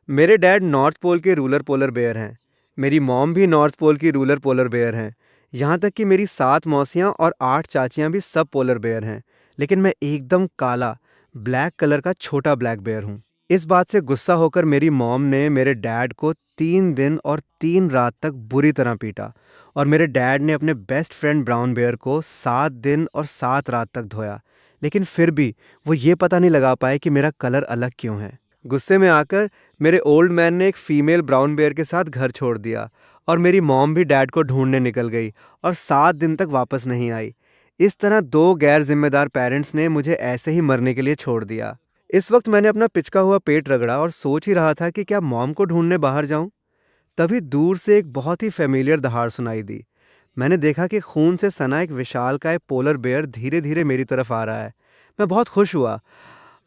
मेरे dad north pole के ruler polar bear हैं। मेरी मॉम भी नॉर्थ पोल की रूलर पोलर बेयर हैं। यहाँ तक कि मेरी 7 मौसियाँ और 8 चाचियाँ भी सब पोलर बेयर हैं। लेकिन मैं एकदम काला, ब्लैक कलर का छोटा ब्लैक बेयर हूँ। इस बात से गुस्सा होकर मेरी मॉम ने मेरे डैड को 3 दिन और 3 रात तक बुरी तरह पीटा, और मेरे डैड ने अपने बेस्ट फ्रेंड ब्राउन बेयर को 7 दिन और 7 रात तक धोया। लेकिन फिर भी वो ये पता नहीं लगा पाए कि मेरा कलर अलग क्यों है। गुस्से में आकर मेरे ओल्ड मैन ने एक फीमेल ब्राउन बेयर के साथ घर छोड़ दिया, और मेरी मॉम भी डैड को ढूंढने निकल गई और 7 दिन तक वापस नहीं आई। इस तरह 2 गैर जिम्मेदार पेरेंट्स ने मुझे ऐसे ही मरने के लिए छोड़ दिया। इस वक्त मैंने अपना पिचका हुआ पेट रगड़ा और सोच ही रहा था कि क्या मॉम को ढूंढने बाहर जाऊं। तभी दूर से एक बहुत ही फेमिलियर दहाड़ सुनाई दी। मैंने देखा कि खून से सना एक विशालकाय पोलर बेयर धीरे धीरे मेरी तरफ आ रहा है। मैं बहुत खुश हुआ।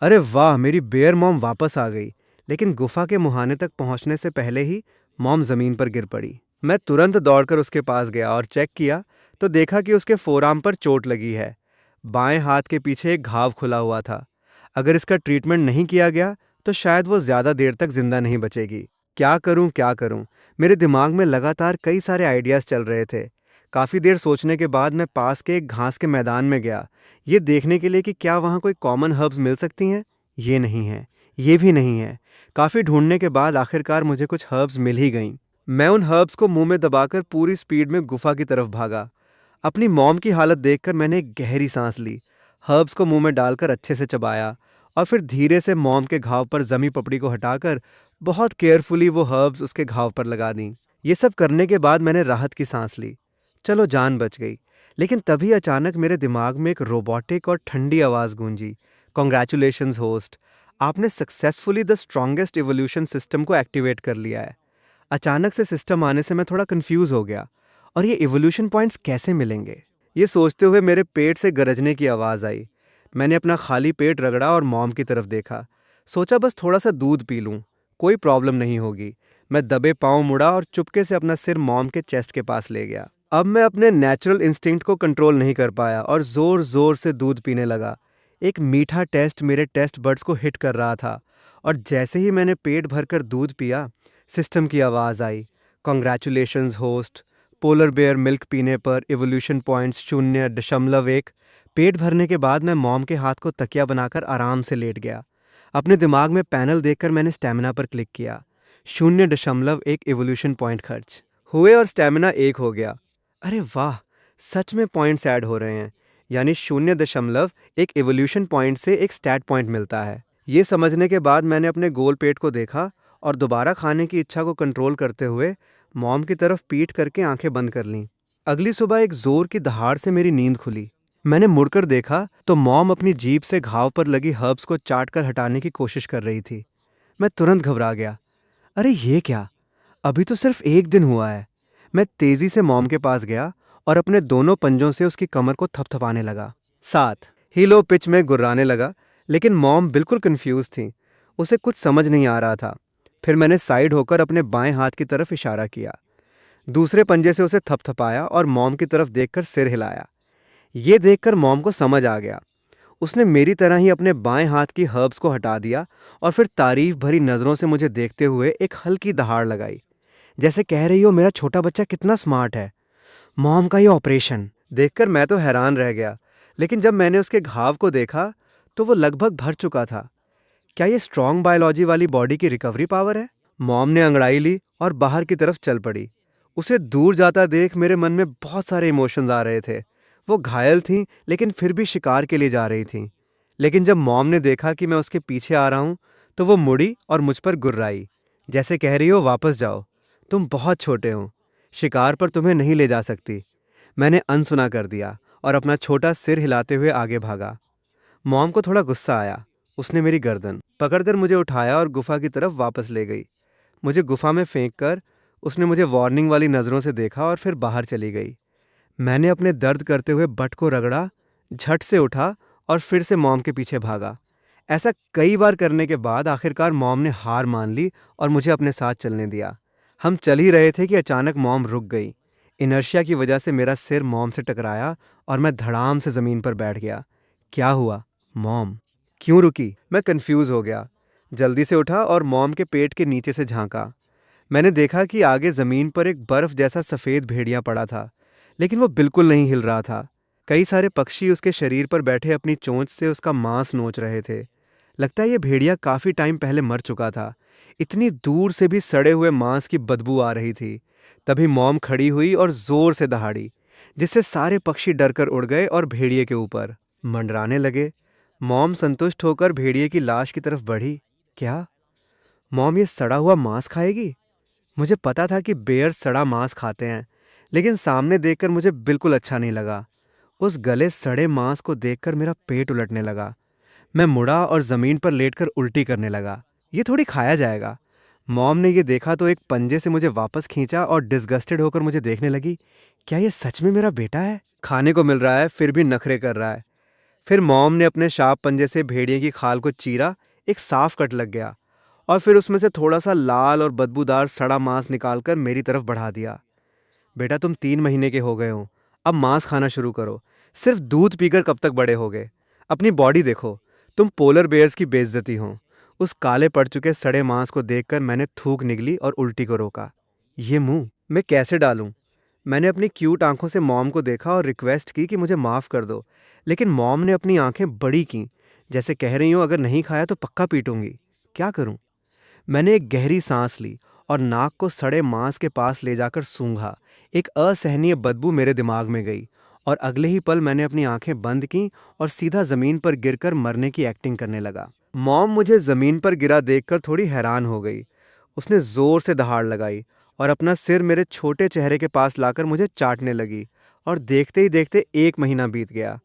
अरे वाह, मेरी बेयर मॉम वापस आ गई। लेकिन गुफा के मुहाने तक पहुंचने से पहले ही मॉम जमीन पर गिर पड़ी। मैं तुरंत दौड़कर उसके पास गया और चेक किया तो देखा कि उसके फोरआर्म पर चोट लगी है। बाएं हाथ के पीछे एक घाव खुला हुआ था। अगर इसका ट्रीटमेंट नहीं किया गया तो शायद वो ज़्यादा देर तक जिंदा नहीं बचेगी। क्या करूं क्या करूं, मेरे दिमाग में लगातार कई सारे आइडियाज़ चल रहे थे। काफ़ी देर सोचने के बाद मैं पास के एक घास के मैदान में गया, ये देखने के लिए कि क्या वहाँ कोई कॉमन हर्ब्स मिल सकती हैं। ये नहीं है, ये भी नहीं है। काफ़ी ढूंढने के बाद आखिरकार मुझे कुछ हर्ब्स मिल ही गईं। मैं उन हर्ब्स को मुंह में दबाकर पूरी स्पीड में गुफा की तरफ भागा। अपनी मॉम की हालत देखकर मैंने एक गहरी सांस ली, हर्ब्स को मुंह में डालकर अच्छे से चबाया, और फिर धीरे से मॉम के घाव पर जमी पपड़ी को हटाकर बहुत केयरफुली वो हर्ब्स उसके घाव पर लगा दी। ये सब करने के बाद मैंने राहत की सांस ली। चलो, जान बच गई। लेकिन तभी अचानक मेरे दिमाग में एक रोबोटिक और ठंडी आवाज़ गूंजी। कॉन्ग्रेचुलेशंस होस्ट, आपने successfully the strongest evolution system को एक्टिवेट कर लिया है। अचानक से सिस्टम आने से मैं थोड़ा कंफ्यूज हो गया, और ये इवोल्यूशन पॉइंट्स कैसे मिलेंगे। ये सोचते हुए मेरे पेट से गरजने की आवाज़ आई। मैंने अपना खाली पेट रगड़ा और मॉम की तरफ देखा। सोचा बस थोड़ा सा दूध पी लूँ, कोई प्रॉब्लम नहीं होगी। मैं दबे पाँव मुड़ा और चुपके से अपना सिर मॉम के चेस्ट के पास ले गया। अब मैं अपने नेचुरल इंस्टिंक्ट को कंट्रोल नहीं कर पाया और ज़ोर ज़ोर से दूध पीने लगा। एक मीठा टेस्ट मेरे टेस्ट बड्स को हिट कर रहा था, और जैसे ही मैंने पेट भरकर दूध पिया, सिस्टम की आवाज़ आई, congratulations host, polar bear milk पीने पर इवोल्यूशन पॉइंट्स 0.1। पेट भरने के बाद मैं मॉम के हाथ को तकिया बनाकर आराम से लेट गया। अपने दिमाग में पैनल देखकर मैंने स्टैमिना पर क्लिक किया। 0.1 इवोल्यूशन पॉइंट खर्च हुए और स्टैमिना 1 हो गया। अरे वाह, सच में पॉइंट्स ऐड हो रहे हैं। यानी 0.1 इवोल्यूशन पॉइंट से एक स्टैट पॉइंट मिलता है। ये समझने के बाद मैंने अपने गोल पेट को देखा और दोबारा खाने की इच्छा को कंट्रोल करते हुए मॉम की तरफ पीठ करके आंखें बंद कर लीं। अगली सुबह एक जोर की दहाड़ से मेरी नींद खुली। मैंने मुड़कर देखा तो मॉम अपनी जीभ से घाव पर लगी हर्ब्स को चाट कर हटाने की कोशिश कर रही थी। मैं तुरंत घबरा गया। अरे ये क्या, अभी तो सिर्फ 1 दिन हुआ है। मैं तेजी से मॉम के पास गया और अपने दोनों पंजों से उसकी कमर को थपथपाने लगा। 7 हीलो पिच में गुर्राने लगा। लेकिन मॉम बिल्कुल कंफ्यूज थी, उसे कुछ समझ नहीं आ रहा था। फिर मैंने साइड होकर अपने बाएं हाथ की तरफ इशारा किया, दूसरे पंजे से उसे थपथपाया और मॉम की तरफ देखकर सिर हिलाया। ये देखकर मॉम को समझ आ गया। उसने मेरी तरह ही अपने बाएं हाथ की हर्ब्स को हटा दिया और फिर तारीफ भरी नज़रों से मुझे देखते हुए एक हल्की दहाड़ लगाई, जैसे कह रही हो मेरा छोटा बच्चा कितना स्मार्ट है। मॉम का ये ऑपरेशन देखकर मैं तो हैरान रह गया। लेकिन जब मैंने उसके घाव को देखा तो वो लगभग भर चुका था। क्या ये स्ट्रॉन्ग बायोलॉजी वाली बॉडी की रिकवरी पावर है? मॉम ने अंगड़ाई ली और बाहर की तरफ चल पड़ी। उसे दूर जाता देख मेरे मन में बहुत सारे इमोशंस आ रहे थे। वो घायल थी लेकिन फिर भी शिकार के लिए जा रही थी। लेकिन जब मॉम ने देखा कि मैं उसके पीछे आ रहा हूँ तो वो मुड़ी और मुझ पर गुर्राई, जैसे कह रही हो वापस जाओ, तुम बहुत छोटे हो, शिकार पर तुम्हें नहीं ले जा सकती। मैंने अनसुना कर दिया और अपना छोटा सिर हिलाते हुए आगे भागा। मॉम को थोड़ा गुस्सा आया। उसने मेरी गर्दन पकड़कर मुझे उठाया और गुफा की तरफ वापस ले गई। मुझे गुफा में फेंक कर उसने मुझे वार्निंग वाली नज़रों से देखा और फिर बाहर चली गई। मैंने अपने दर्द करते हुए बट को रगड़ा, झट से उठा और फिर से मॉम के पीछे भागा। ऐसा कई बार करने के बाद आखिरकार मॉम ने हार मान ली और मुझे अपने साथ चलने दिया। हम चल ही रहे थे कि अचानक मॉम रुक गई। इनर्शिया की वजह से मेरा सिर मॉम से टकराया और मैं धड़ाम से ज़मीन पर बैठ गया। क्या हुआ? मॉम क्यों रुकी? मैं कंफ्यूज हो गया। जल्दी से उठा और मॉम के पेट के नीचे से झांका। मैंने देखा कि आगे ज़मीन पर एक बर्फ़ जैसा सफ़ेद भेड़िया पड़ा था, लेकिन वो बिल्कुल नहीं हिल रहा था। कई सारे पक्षी उसके शरीर पर बैठे अपनी चोंच से उसका मांस नोच रहे थे। लगता है ये भेड़िया काफ़ी टाइम पहले मर चुका था। इतनी दूर से भी सड़े हुए मांस की बदबू आ रही थी। तभी मॉम खड़ी हुई और ज़ोर से दहाड़ी, जिससे सारे पक्षी डरकर उड़ गए और भेड़िए के ऊपर मंडराने लगे। मॉम संतुष्ट होकर भेड़िए की लाश की तरफ बढ़ी। क्या मॉम ये सड़ा हुआ मांस खाएगी? मुझे पता था कि बेयर सड़ा मांस खाते हैं, लेकिन सामने देखकर मुझे बिल्कुल अच्छा नहीं लगा। उस गले सड़े मांस को देखकर मेरा पेट उलटने लगा। मैं मुड़ा और ज़मीन पर लेटकर उल्टी करने लगा। ये थोड़ी खाया जाएगा। मॉम ने ये देखा तो एक पंजे से मुझे वापस खींचा और डिस्गस्टेड होकर मुझे देखने लगी। क्या ये सच में मेरा बेटा है? खाने को मिल रहा है फिर भी नखरे कर रहा है। फिर मॉम ने अपने शार्प पंजे से भेड़िए की खाल को चीरा। एक साफ कट लग गया और फिर उसमें से थोड़ा सा लाल और बदबूदार सड़ा मांस निकालकर मेरी तरफ बढ़ा दिया। बेटा, तुम 3 महीने के हो गए हो, अब मांस खाना शुरू करो। सिर्फ दूध पीकर कब तक बड़े होगे? अपनी बॉडी देखो, तुम पोलर बेयर्स की बेइज्जती हो। उस काले पड़ चुके सड़े मांस को देखकर मैंने थूक निगली और उल्टी को रोका। ये मुंह मैं कैसे डालूं? मैंने अपनी क्यूट आंखों से मॉम को देखा और रिक्वेस्ट की कि मुझे माफ़ कर दो, लेकिन मॉम ने अपनी आंखें बड़ी कीं, जैसे कह रही हो अगर नहीं खाया तो पक्का पीटूंगी। क्या करूं? मैंने एक गहरी सांस ली और नाक को सड़े मांस के पास ले जाकर सूंघा। एक असहनीय बदबू मेरे दिमाग में गई और अगले ही पल मैंने अपनी आंखें बंद कीं और सीधा ज़मीन पर गिरकर मरने की एक्टिंग करने लगा। मॉम मुझे ज़मीन पर गिरा देखकर थोड़ी हैरान हो गई। उसने ज़ोर से दहाड़ लगाई और अपना सिर मेरे छोटे चेहरे के पास लाकर मुझे चाटने लगी। और देखते ही देखते 1 महीना बीत गया।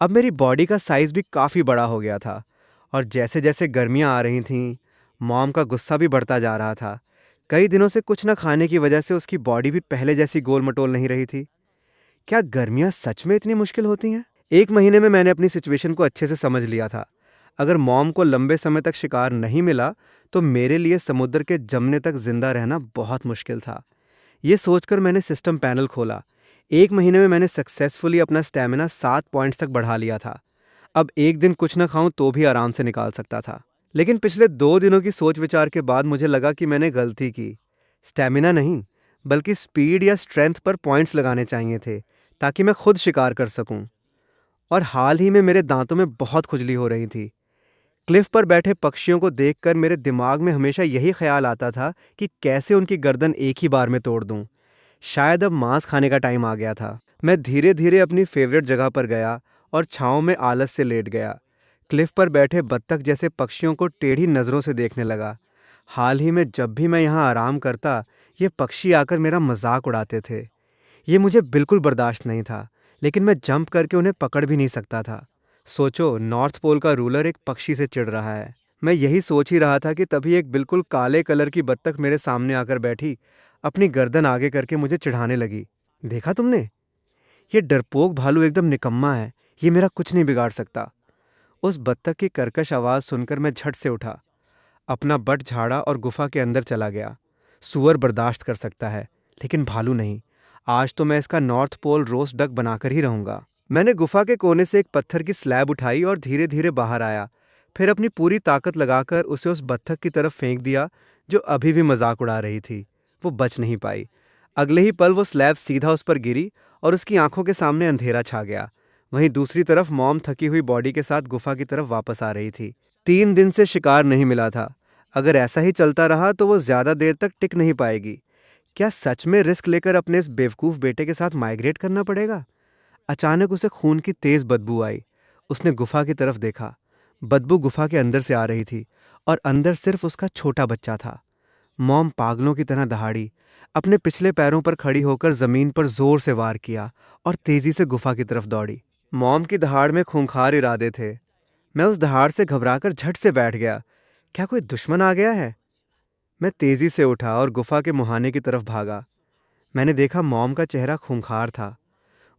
अब मेरी बॉडी का साइज़ भी काफ़ी बड़ा हो गया था और जैसे जैसे गर्मियाँ आ रही थीं, मॉम का गुस्सा भी बढ़ता जा रहा था। कई दिनों से कुछ न खाने की वजह से उसकी बॉडी भी पहले जैसी गोल मटोल नहीं रही थी। क्या गर्मियाँ सच में इतनी मुश्किल होती हैं? 1 महीने में मैंने अपनी सिचुएशन को अच्छे से समझ लिया था। अगर मॉम को लंबे समय तक शिकार नहीं मिला, तो मेरे लिए समुद्र के जमने तक जिंदा रहना बहुत मुश्किल था। ये सोचकर मैंने सिस्टम पैनल खोला। 1 महीने में मैंने सक्सेसफुली अपना स्टैमिना 7 पॉइंट्स तक बढ़ा लिया था। अब एक दिन कुछ न खाऊं तो भी आराम से निकाल सकता था। लेकिन पिछले 2 दिनों की सोच विचार के बाद मुझे लगा कि मैंने गलती की। स्टैमिना नहीं, बल्कि स्पीड या स्ट्रेंथ पर पॉइंट्स लगाने चाहिए थे, ताकि मैं खुद शिकार कर सकूं। और हाल ही में मेरे दांतों में बहुत खुजली हो रही थी। क्लिफ पर बैठे पक्षियों को देखकर मेरे दिमाग में हमेशा यही ख्याल आता था कि कैसे उनकी गर्दन एक ही बार में तोड़ दूं। शायद अब मांस खाने का टाइम आ गया था। मैं धीरे धीरे अपनी फेवरेट जगह पर गया और छांव में आलस से लेट गया। क्लिफ पर बैठे बत्तख जैसे पक्षियों को टेढ़ी नज़रों से देखने लगा। हाल ही में जब भी मैं यहाँ आराम करता, ये पक्षी आकर मेरा मजाक उड़ाते थे। ये मुझे बिल्कुल बर्दाश्त नहीं था, लेकिन मैं जंप करके उन्हें पकड़ भी नहीं सकता था। सोचो, नॉर्थ पोल का रूलर एक पक्षी से चिढ़ रहा है। मैं यही सोच ही रहा था कि तभी एक बिल्कुल काले कलर की बत्तख मेरे सामने आकर बैठी, अपनी गर्दन आगे करके मुझे चिढ़ाने लगी। देखा तुमने? ये डरपोक भालू एकदम निकम्मा है, ये मेरा कुछ नहीं बिगाड़ सकता। उस बत्तख की कर्कश आवाज़ सुनकर मैं झट से उठा, अपना बट झाड़ा और गुफा के अंदर चला गया। सूअर बर्दाश्त कर सकता है, लेकिन भालू नहीं। आज तो मैं इसका नॉर्थ पोल रोस्ट डक बनाकर ही रहूंगा। मैंने गुफा के कोने से एक पत्थर की स्लैब उठाई और धीरे धीरे बाहर आया। फिर अपनी पूरी ताकत लगाकर उसे उस बत्तख की तरफ फेंक दिया, जो अभी भी मजाक उड़ा रही थी। वो बच नहीं पाई। अगले ही पल वो स्लैब सीधा उस पर गिरी और उसकी आंखों के सामने अंधेरा छा गया। वहीं दूसरी तरफ मॉम थकी हुई बॉडी के साथ गुफा की तरफ वापस आ रही थी। 3 दिन से शिकार नहीं मिला था। अगर ऐसा ही चलता रहा तो वो ज्यादा देर तक टिक नहीं पाएगी। क्या सच में रिस्क लेकर अपने इस बेवकूफ बेटे के साथ माइग्रेट करना पड़ेगा? अचानक उसे खून की तेज बदबू आई। उसने गुफा की तरफ देखा। बदबू गुफा के अंदर से आ रही थी और अंदर सिर्फ उसका छोटा बच्चा था। मॉम पागलों की तरह दहाड़ी, अपने पिछले पैरों पर खड़ी होकर जमीन पर जोर से वार किया और तेजी से गुफा की तरफ दौड़ी। मॉम की दहाड़ में खूंखार इरादे थे। मैं उस दहाड़ से घबराकर झट से बैठ गया। क्या कोई दुश्मन आ गया है? मैं तेजी से उठा और गुफा के मुहाने की तरफ भागा। मैंने देखा मॉम का चेहरा खूंखार था।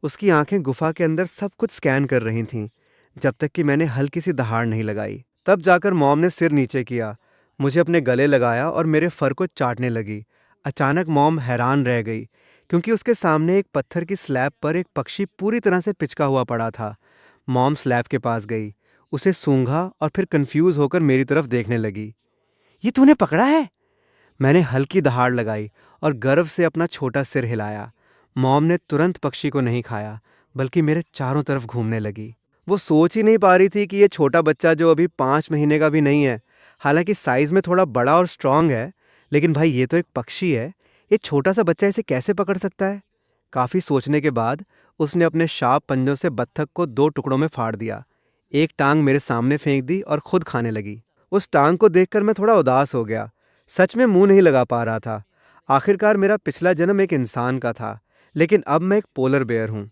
उसकी आंखें गुफा के अंदर सब कुछ स्कैन कर रही थीं, जब तक कि मैंने हल्की सी दहाड़ नहीं लगाई। तब जाकर मॉम ने सिर नीचे किया, मुझे अपने गले लगाया और मेरे फर को चाटने लगी। अचानक मॉम हैरान रह गई, क्योंकि उसके सामने एक पत्थर की स्लैब पर एक पक्षी पूरी तरह से पिचका हुआ पड़ा था। मॉम स्लैब के पास गई, उसे सूंघा और फिर कंफ्यूज होकर मेरी तरफ देखने लगी। ये तूने पकड़ा है? मैंने हल्की दहाड़ लगाई और गर्व से अपना छोटा सिर हिलाया। मॉम ने तुरंत पक्षी को नहीं खाया, बल्कि मेरे चारों तरफ घूमने लगी। वो सोच ही नहीं पा रही थी कि ये छोटा बच्चा जो अभी 5 महीने का भी नहीं है, हालांकि साइज में थोड़ा बड़ा और स्ट्रांग है, लेकिन भाई ये तो एक पक्षी है। ये छोटा सा बच्चा इसे कैसे पकड़ सकता है? काफी सोचने के बाद उसने अपने शार्प पंजों से बत्तख को 2 टुकड़ों में फाड़ दिया। एक टांग मेरे सामने फेंक दी और खुद खाने लगी। उस टांग को देखकर मैं थोड़ा उदास हो गया। सच में मुंह नहीं लगा पा रहा था। आखिरकार मेरा पिछला जन्म एक इंसान का था, लेकिन अब मैं एक पोलर बेयर हूं।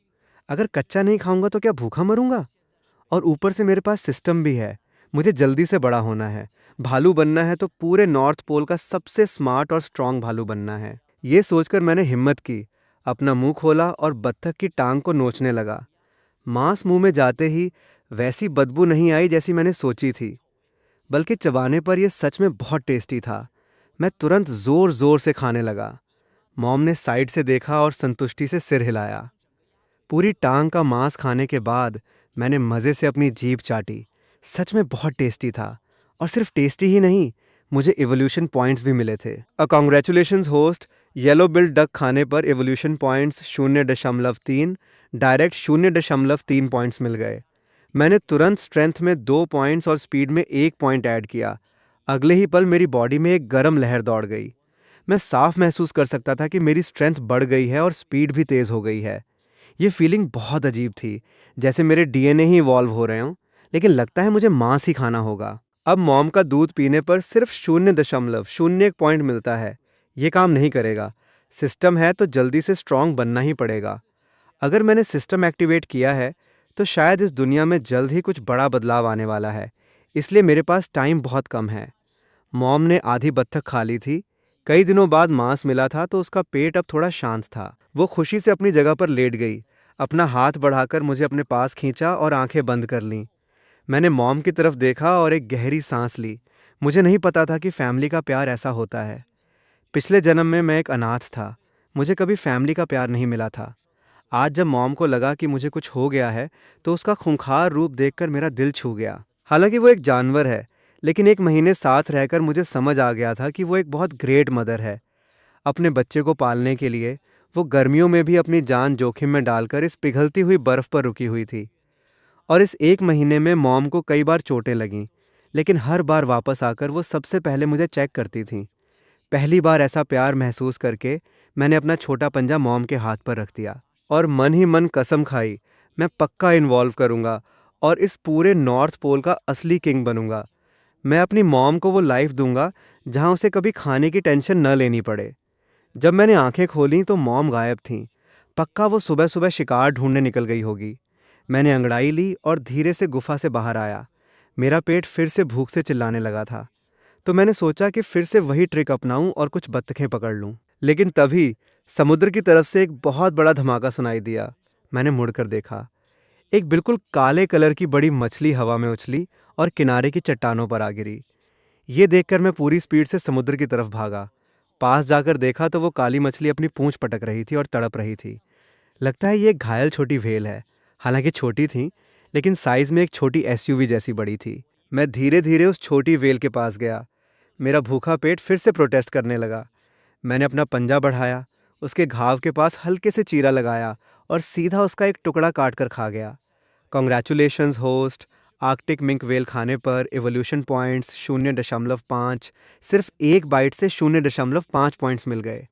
अगर कच्चा नहीं खाऊंगा तो क्या भूखा मरूंगा? और ऊपर से मेरे पास सिस्टम भी है। मुझे जल्दी से बड़ा होना है। भालू बनना है तो पूरे नॉर्थ पोल का सबसे स्मार्ट और स्ट्रांग भालू बनना है। ये सोचकर मैंने हिम्मत की, अपना मुंह खोला और बत्तख की टांग को नोचने लगा। मांस मुंह में जाते ही वैसी बदबू नहीं आई जैसी मैंने सोची थी, बल्कि चबाने पर यह सच में बहुत टेस्टी था। मैं तुरंत जोर जोर से खाने लगा। मॉम ने साइड से देखा और संतुष्टि से सिर हिलाया। पूरी टांग का मांस खाने के बाद मैंने मज़े से अपनी जीभ चाटी। सच में बहुत टेस्टी था। और सिर्फ टेस्टी ही नहीं, मुझे एवोल्यूशन पॉइंट्स भी मिले थे। Congratulations host. Yellow billed duck खाने पर एवोल्यूशन पॉइंट्स 0.3, डायरेक्ट 0.3 पॉइंट्स मिल गए। मैंने तुरंत स्ट्रेंथ में 2 पॉइंट्स और स्पीड में 1 पॉइंट ऐड किया। अगले ही पल मेरी बॉडी में एक गर्म लहर दौड़ गई। मैं साफ महसूस कर सकता था कि मेरी स्ट्रेंथ बढ़ गई है और स्पीड भी तेज़ हो गई है। ये फीलिंग बहुत अजीब थी, जैसे मेरे डीएनए ही इवॉल्व हो रहे हों, लेकिन लगता है मुझे मांस ही खाना होगा। अब मॉम का दूध पीने पर सिर्फ 0.01 पॉइंट मिलता है। ये काम नहीं करेगा। सिस्टम है तो जल्दी से स्ट्रांग बनना ही पड़ेगा। अगर मैंने सिस्टम एक्टिवेट किया है तो शायद इस दुनिया में जल्द ही कुछ बड़ा बदलाव आने वाला है, इसलिए मेरे पास टाइम बहुत कम है। मॉम ने आधी बत्तख खा ली थी। कई दिनों बाद मांस मिला था तो उसका पेट अब थोड़ा शांत था। वो खुशी से अपनी जगह पर लेट गई, अपना हाथ बढ़ाकर मुझे अपने पास खींचा और आंखें बंद कर लीं। मैंने मॉम की तरफ देखा और एक गहरी सांस ली। मुझे नहीं पता था कि फैमिली का प्यार ऐसा होता है। पिछले जन्म में मैं एक अनाथ था। मुझे कभी फैमिली का प्यार नहीं मिला था। आज जब मॉम को लगा कि मुझे कुछ हो गया है तो उसका खूंखार रूप देखकर मेरा दिल छू गया। हालांकि वो एक जानवर है, लेकिन 1 महीने साथ रहकर मुझे समझ आ गया था कि वो एक बहुत ग्रेट मदर है। अपने बच्चे को पालने के लिए वो गर्मियों में भी अपनी जान जोखिम में डालकर इस पिघलती हुई बर्फ पर रुकी हुई थी। और इस 1 महीने में मॉम को कई बार चोटें लगीं, लेकिन हर बार वापस आकर वो सबसे पहले मुझे चेक करती थीं। पहली बार ऐसा प्यार महसूस करके मैंने अपना छोटा पंजा मॉम के हाथ पर रख दिया और मन ही मन कसम खाई, मैं पक्का इन्वॉल्व करूंगा और इस पूरे नॉर्थ पोल का असली किंग बनूंगा। मैं अपनी मॉम को वो लाइफ दूंगा जहां उसे कभी खाने की टेंशन न लेनी पड़े। जब मैंने आंखें खोलीं तो मॉम गायब थीं। पक्का वो सुबह सुबह शिकार ढूंढने निकल गई होगी। मैंने अंगड़ाई ली और धीरे से गुफा से बाहर आया। मेरा पेट फिर से भूख से चिल्लाने लगा था, तो मैंने सोचा कि फिर से वही ट्रिक अपनाऊं और कुछ बत्तखें पकड़ लूं। लेकिन तभी समुद्र की तरफ से एक बहुत बड़ा धमाका सुनाई दिया। मैंने मुड़कर देखा। एक बिल्कुल काले कलर की बड़ी मछली हवा में उछली और किनारे की चट्टानों पर आ गिरी। ये देखकर मैं पूरी स्पीड से समुद्र की तरफ भागा। पास जाकर देखा तो वो काली मछली अपनी पूंछ पटक रही थी और तड़प रही थी। लगता है ये एक घायल छोटी व्हेल है। हालांकि छोटी थी, लेकिन साइज में एक छोटी एसयूवी जैसी बड़ी थी। मैं धीरे धीरे उस छोटी व्हेल के पास गया। मेरा भूखा पेट फिर से प्रोटेस्ट करने लगा। मैंने अपना पंजा बढ़ाया, उसके घाव के पास हल्के से चीरा लगाया और सीधा उसका एक टुकड़ा काट कर खा गया। Congratulations host. Arctic mink well खाने पर एवोल्यूशन पॉइंट्स 0.5, सिर्फ एक बाइट से 0.5 पॉइंट्स मिल गए।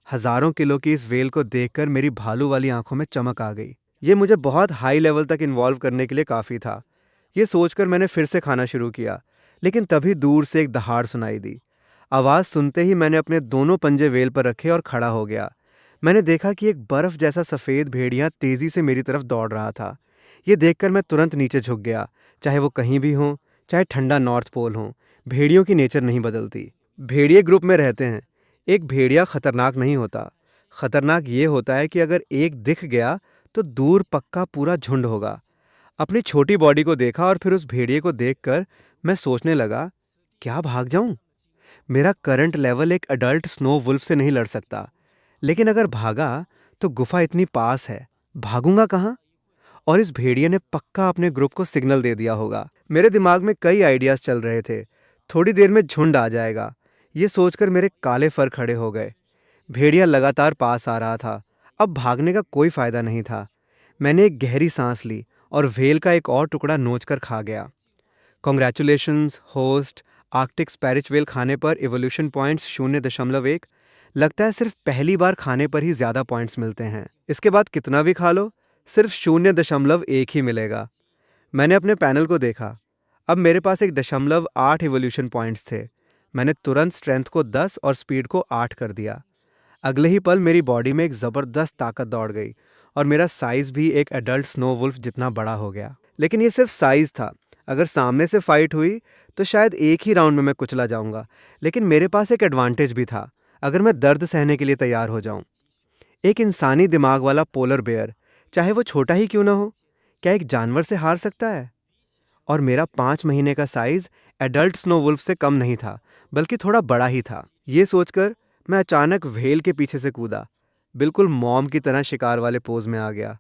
हजारों किलो की इस वेल को देखकर मेरी भालू वाली आंखों में चमक आ गई। ये मुझे बहुत हाई लेवल तक इन्वॉल्व करने के लिए काफ़ी था। ये सोचकर मैंने फिर से खाना शुरू किया, लेकिन तभी दूर से एक दहाड़ सुनाई दी। आवाज़ सुनते ही मैंने अपने दोनों पंजे वेल पर रखे और खड़ा हो गया। मैंने देखा कि एक बर्फ़ जैसा सफ़ेद भेड़िया तेज़ी से मेरी तरफ दौड़ रहा था। ये देखकर मैं तुरंत नीचे झुक गया। चाहे वो कहीं भी हो, चाहे ठंडा नॉर्थ पोल हो, भेड़ियों की नेचर नहीं बदलती। भेड़िए ग्रुप में रहते हैं। एक भेड़िया खतरनाक नहीं होता। खतरनाक ये होता है कि अगर एक दिख गया तो दूर पक्का पूरा झुंड होगा। अपनी छोटी बॉडी को देखा और फिर उस भेड़िए को देखकर मैं सोचने लगा, क्या भाग जाऊं? मेरा करंट लेवल एक अडल्ट स्नो वुल्फ से नहीं लड़ सकता, लेकिन अगर भागा तो गुफा इतनी पास है, भागूंगा कहाँ? और इस भेड़िए ने पक्का अपने ग्रुप को सिग्नल दे दिया होगा। मेरे दिमाग में कई आइडियाज चल रहे थे। थोड़ी देर में झुंड आ जाएगा, ये सोचकर मेरे काले फर खड़े हो गए। भेड़िया लगातार पास आ रहा था। अब भागने का कोई फायदा नहीं था। मैंने एक गहरी सांस ली और व्हेल का एक और टुकड़ा नोच कर खा गया। Congratulations host. आर्कटिक स्पैरिच व्हेल खाने पर इवोल्यूशन पॉइंट्स 0.1। लगता है सिर्फ पहली बार खाने पर ही ज़्यादा पॉइंट्स मिलते हैं। इसके बाद कितना भी खा लो सिर्फ 0.1 ही मिलेगा। मैंने अपने पैनल को देखा। अब मेरे पास 1.8 इवोल्यूशन पॉइंट्स थे। मैंने तुरंत स्ट्रेंथ को 10 और स्पीड को 8 कर दिया। अगले ही पल मेरी बॉडी में एक ज़बरदस्त ताकत दौड़ गई और मेरा साइज़ भी एक एडल्ट स्नो वुल्फ जितना बड़ा हो गया। लेकिन ये सिर्फ साइज़ था। अगर सामने से फाइट हुई तो शायद एक ही राउंड में मैं कुचला जाऊंगा। लेकिन मेरे पास एक एडवांटेज भी था, अगर मैं दर्द सहने के लिए तैयार हो जाऊं। एक इंसानी दिमाग वाला पोलर बेयर, चाहे वो छोटा ही क्यों ना हो, क्या एक जानवर से हार सकता है? और मेरा 5 महीने का साइज एडल्ट स्नो वुल्फ से कम नहीं था, बल्कि थोड़ा बड़ा ही था। ये सोचकर मैं अचानक व्हेल के पीछे से कूदा। बिल्कुल मॉम की तरह शिकार वाले पोज में आ गया।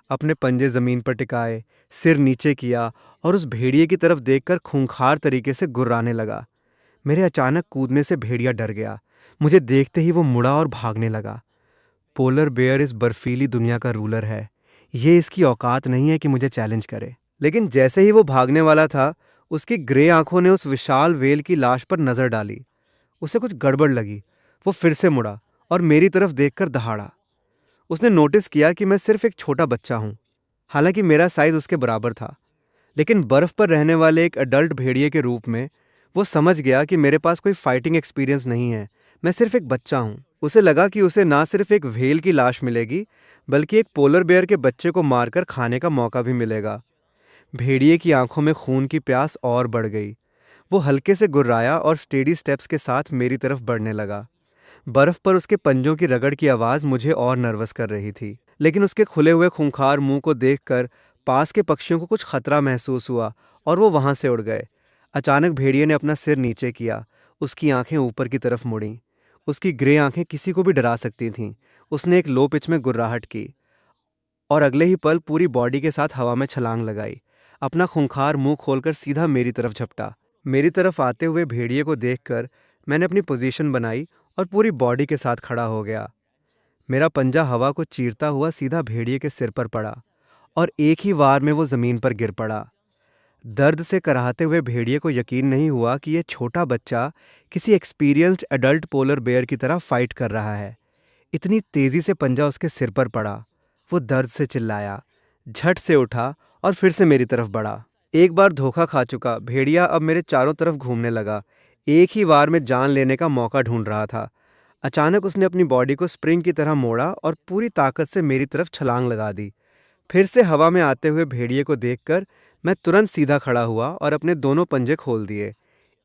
अपने पंजे जमीन पर टिकाए, सिर नीचे किया और उस भेड़िए की तरफ देखकर खूंखार तरीके से गुर्राने लगा। मेरे अचानक कूदने से भेड़िया डर गया। मुझे देखते ही वो मुड़ा और भागने लगा। पोलर बेयर इस बर्फीली दुनिया का रूलर है। ये इसकी औकात नहीं है कि मुझे चैलेंज करे। लेकिन जैसे ही वो भागने वाला था, उसकी ग्रे आंखों ने उस विशाल व्हेल की लाश पर नजर डाली। उसे कुछ गड़बड़ लगी। वो फिर से मुड़ा और मेरी तरफ देखकर दहाड़ा। उसने नोटिस किया कि मैं सिर्फ एक छोटा बच्चा हूं, हालांकि मेरा साइज उसके बराबर था। लेकिन बर्फ पर रहने वाले एक अडल्ट भेड़िए के रूप में वो समझ गया कि मेरे पास कोई फाइटिंग एक्सपीरियंस नहीं है। मैं सिर्फ एक बच्चा हूं। उसे लगा कि उसे ना सिर्फ एक व्हेल की लाश मिलेगी, बल्कि एक पोलर बेयर के बच्चे को मारकर खाने का मौका भी मिलेगा। भेड़िए की आंखों में खून की प्यास और बढ़ गई। वो हल्के से गुर्राया और स्टेडी स्टेप्स के साथ मेरी तरफ बढ़ने लगा। बर्फ पर उसके पंजों की रगड़ की आवाज़ मुझे और नर्वस कर रही थी। लेकिन उसके खुले हुए खूंखार मुंह को देखकर पास के पक्षियों को कुछ खतरा महसूस हुआ और वो वहां से उड़ गए। अचानक भेड़िए ने अपना सिर नीचे किया। उसकी आंखें ऊपर की तरफ मुड़ीं। उसकी ग्रे आंखें किसी को भी डरा सकती थीं। उसने एक लो पिच में गुर्राहट की और अगले ही पल पूरी बॉडी के साथ हवा में छलांग लगाई। अपना खूंखार मुंह खोलकर सीधा मेरी तरफ झपटा। मेरी तरफ आते हुए भेड़िए को देखकर मैंने अपनी पोजीशन बनाई और पूरी बॉडी के साथ खड़ा हो गया। मेरा पंजा हवा को चीरता हुआ सीधा भेड़िए के सिर पर पड़ा और एक ही वार में वो जमीन पर गिर पड़ा। दर्द से कराहते हुए भेड़िए को यकीन नहीं हुआ कि यह छोटा बच्चा किसी एक्सपीरियंस्ड एडल्ट पोलर बेयर की तरह फाइट कर रहा है। इतनी तेजी से पंजा उसके सिर पर पड़ा। वो दर्द से चिल्लाया, झट से उठा और फिर से मेरी तरफ बढ़ा। एक बार धोखा खा चुका भेड़िया अब मेरे चारों तरफ घूमने लगा। एक ही वार में जान लेने का मौका ढूंढ रहा था। अचानक उसने अपनी बॉडी को स्प्रिंग की तरह मोड़ा और पूरी ताकत से मेरी तरफ छलांग लगा दी। फिर से हवा में आते हुए भेड़िए को देखकर मैं तुरंत सीधा खड़ा हुआ और अपने दोनों पंजे खोल दिए।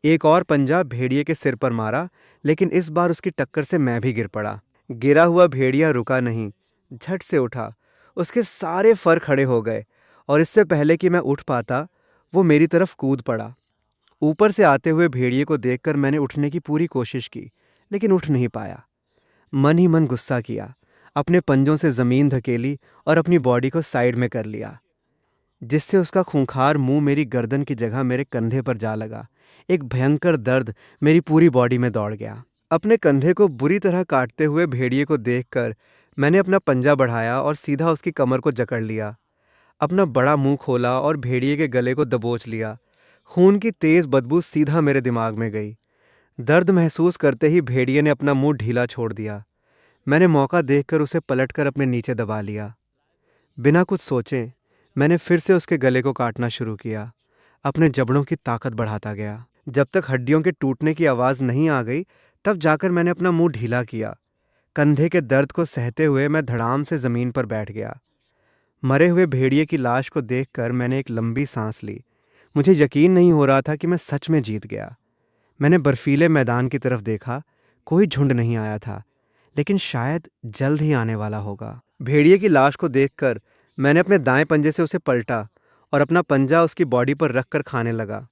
एक और पंजा भेड़िए के सिर पर मारा, लेकिन इस बार उसकी टक्कर से मैं भी गिर पड़ा। गिरा हुआ भेड़िया रुका नहीं, झट से उठा। उसके सारे फर खड़े हो गए और इससे पहले कि मैं उठ पाता वो मेरी तरफ कूद पड़ा। ऊपर से आते हुए भेड़िए को देखकर मैंने उठने की पूरी कोशिश की, लेकिन उठ नहीं पाया। मन ही मन गुस्सा किया, अपने पंजों से ज़मीन धकेली और अपनी बॉडी को साइड में कर लिया, जिससे उसका खूंखार मुंह मेरी गर्दन की जगह मेरे कंधे पर जा लगा। एक भयंकर दर्द मेरी पूरी बॉडी में दौड़ गया। अपने कंधे को बुरी तरह काटते हुए भेड़िए को देखकर मैंने अपना पंजा बढ़ाया और सीधा उसकी कमर को जकड़ लिया। अपना बड़ा मुंह खोला और भेड़िए के गले को दबोच लिया। खून की तेज बदबू सीधा मेरे दिमाग में गई। दर्द महसूस करते ही भेड़िए ने अपना मुंह ढीला छोड़ दिया। मैंने मौका देखकर उसे पलटकर अपने नीचे दबा लिया। बिना कुछ सोचे मैंने फिर से उसके गले को काटना शुरू किया। अपने जबड़ों की ताकत बढ़ाता गया। जब तक हड्डियों के टूटने की आवाज़ नहीं आ गई, तब जाकर मैंने अपना मुंह ढीला किया। कंधे के दर्द को सहते हुए मैं धड़ाम से ज़मीन पर बैठ गया। मरे हुए भेड़िए की लाश को देखकर मैंने एक लंबी सांस ली। मुझे यकीन नहीं हो रहा था कि मैं सच में जीत गया। मैंने बर्फीले मैदान की तरफ देखा। कोई झुंड नहीं आया था, लेकिन शायद जल्द ही आने वाला होगा। भेड़िए की लाश को देखकर मैंने अपने दाएं पंजे से उसे पलटा और अपना पंजा उसकी बॉडी पर रखकर खाने लगा।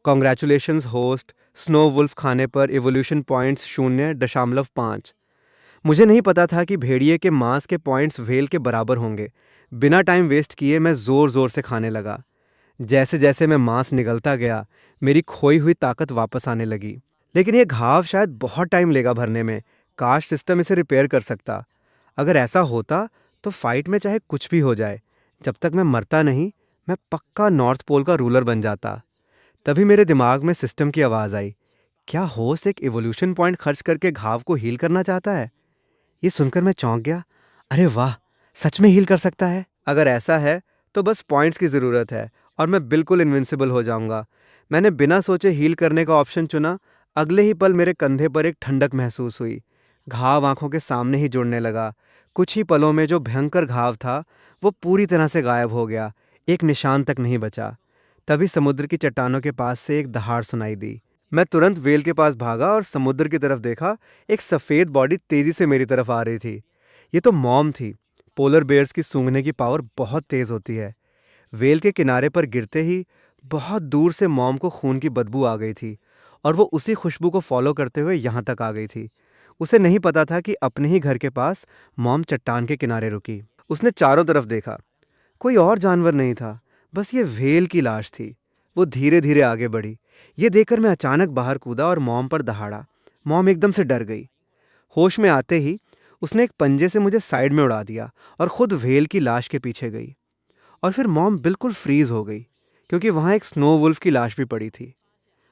कॉन्ग्रेचुलेशंस होस्ट, स्नो वुल्फ खाने पर इवोल्यूशन पॉइंट्स 0.5। मुझे नहीं पता था कि भेड़िए के मांस के पॉइंट्स व्हेल के बराबर होंगे। बिना टाइम वेस्ट किए मैं ज़ोर ज़ोर से खाने लगा। जैसे जैसे मैं मांस निगलता गया, मेरी खोई हुई ताकत वापस आने लगी। लेकिन ये घाव शायद बहुत टाइम लेगा भरने में। काश सिस्टम इसे रिपेयर कर सकता। अगर ऐसा होता तो फाइट में चाहे कुछ भी हो जाए, जब तक मैं मरता नहीं, मैं पक्का नॉर्थ पोल का रूलर बन जाता। तभी मेरे दिमाग में सिस्टम की आवाज़ आई, क्या होस्ट एक इवोल्यूशन पॉइंट खर्च करके घाव को हील करना चाहता है? ये सुनकर मैं चौंक गया। अरे वाह, सच में हील कर सकता है। अगर ऐसा है तो बस पॉइंट्स की ज़रूरत है और मैं बिल्कुल इनविंसिबल हो जाऊंगा। मैंने बिना सोचे हील करने का ऑप्शन चुना। अगले ही पल मेरे कंधे पर एक ठंडक महसूस हुई। घाव आंखों के सामने ही जुड़ने लगा। कुछ ही पलों में जो भयंकर घाव था वो पूरी तरह से गायब हो गया। एक निशान तक नहीं बचा। तभी समुद्र की चट्टानों के पास से एक दहाड़ सुनाई दी। मैं तुरंत वेल के पास भागा और समुद्र की तरफ देखा। एक सफ़ेद बॉडी तेज़ी से मेरी तरफ आ रही थी। ये तो मॉम थी। पोलर बेयर्स की सूंघने की पावर बहुत तेज़ होती है। वेल के किनारे पर गिरते ही बहुत दूर से मॉम को खून की बदबू आ गई थी और वो उसी खुशबू को फॉलो करते हुए यहाँ तक आ गई थी। उसे नहीं पता था कि अपने ही घर के पास मॉम चट्टान के किनारे रुकी। उसने चारों तरफ देखा। कोई और जानवर नहीं था, बस ये व्हेल की लाश थी। वो धीरे धीरे आगे बढ़ी। ये देखकर मैं अचानक बाहर कूदा और मॉम पर दहाड़ा। मॉम एकदम से डर गई। होश में आते ही उसने एक पंजे से मुझे साइड में उड़ा दिया और खुद व्हेल की लाश के पीछे गई। और फिर मॉम बिल्कुल फ्रीज हो गई, क्योंकि वहाँ एक स्नो वुल्फ की लाश भी पड़ी थी।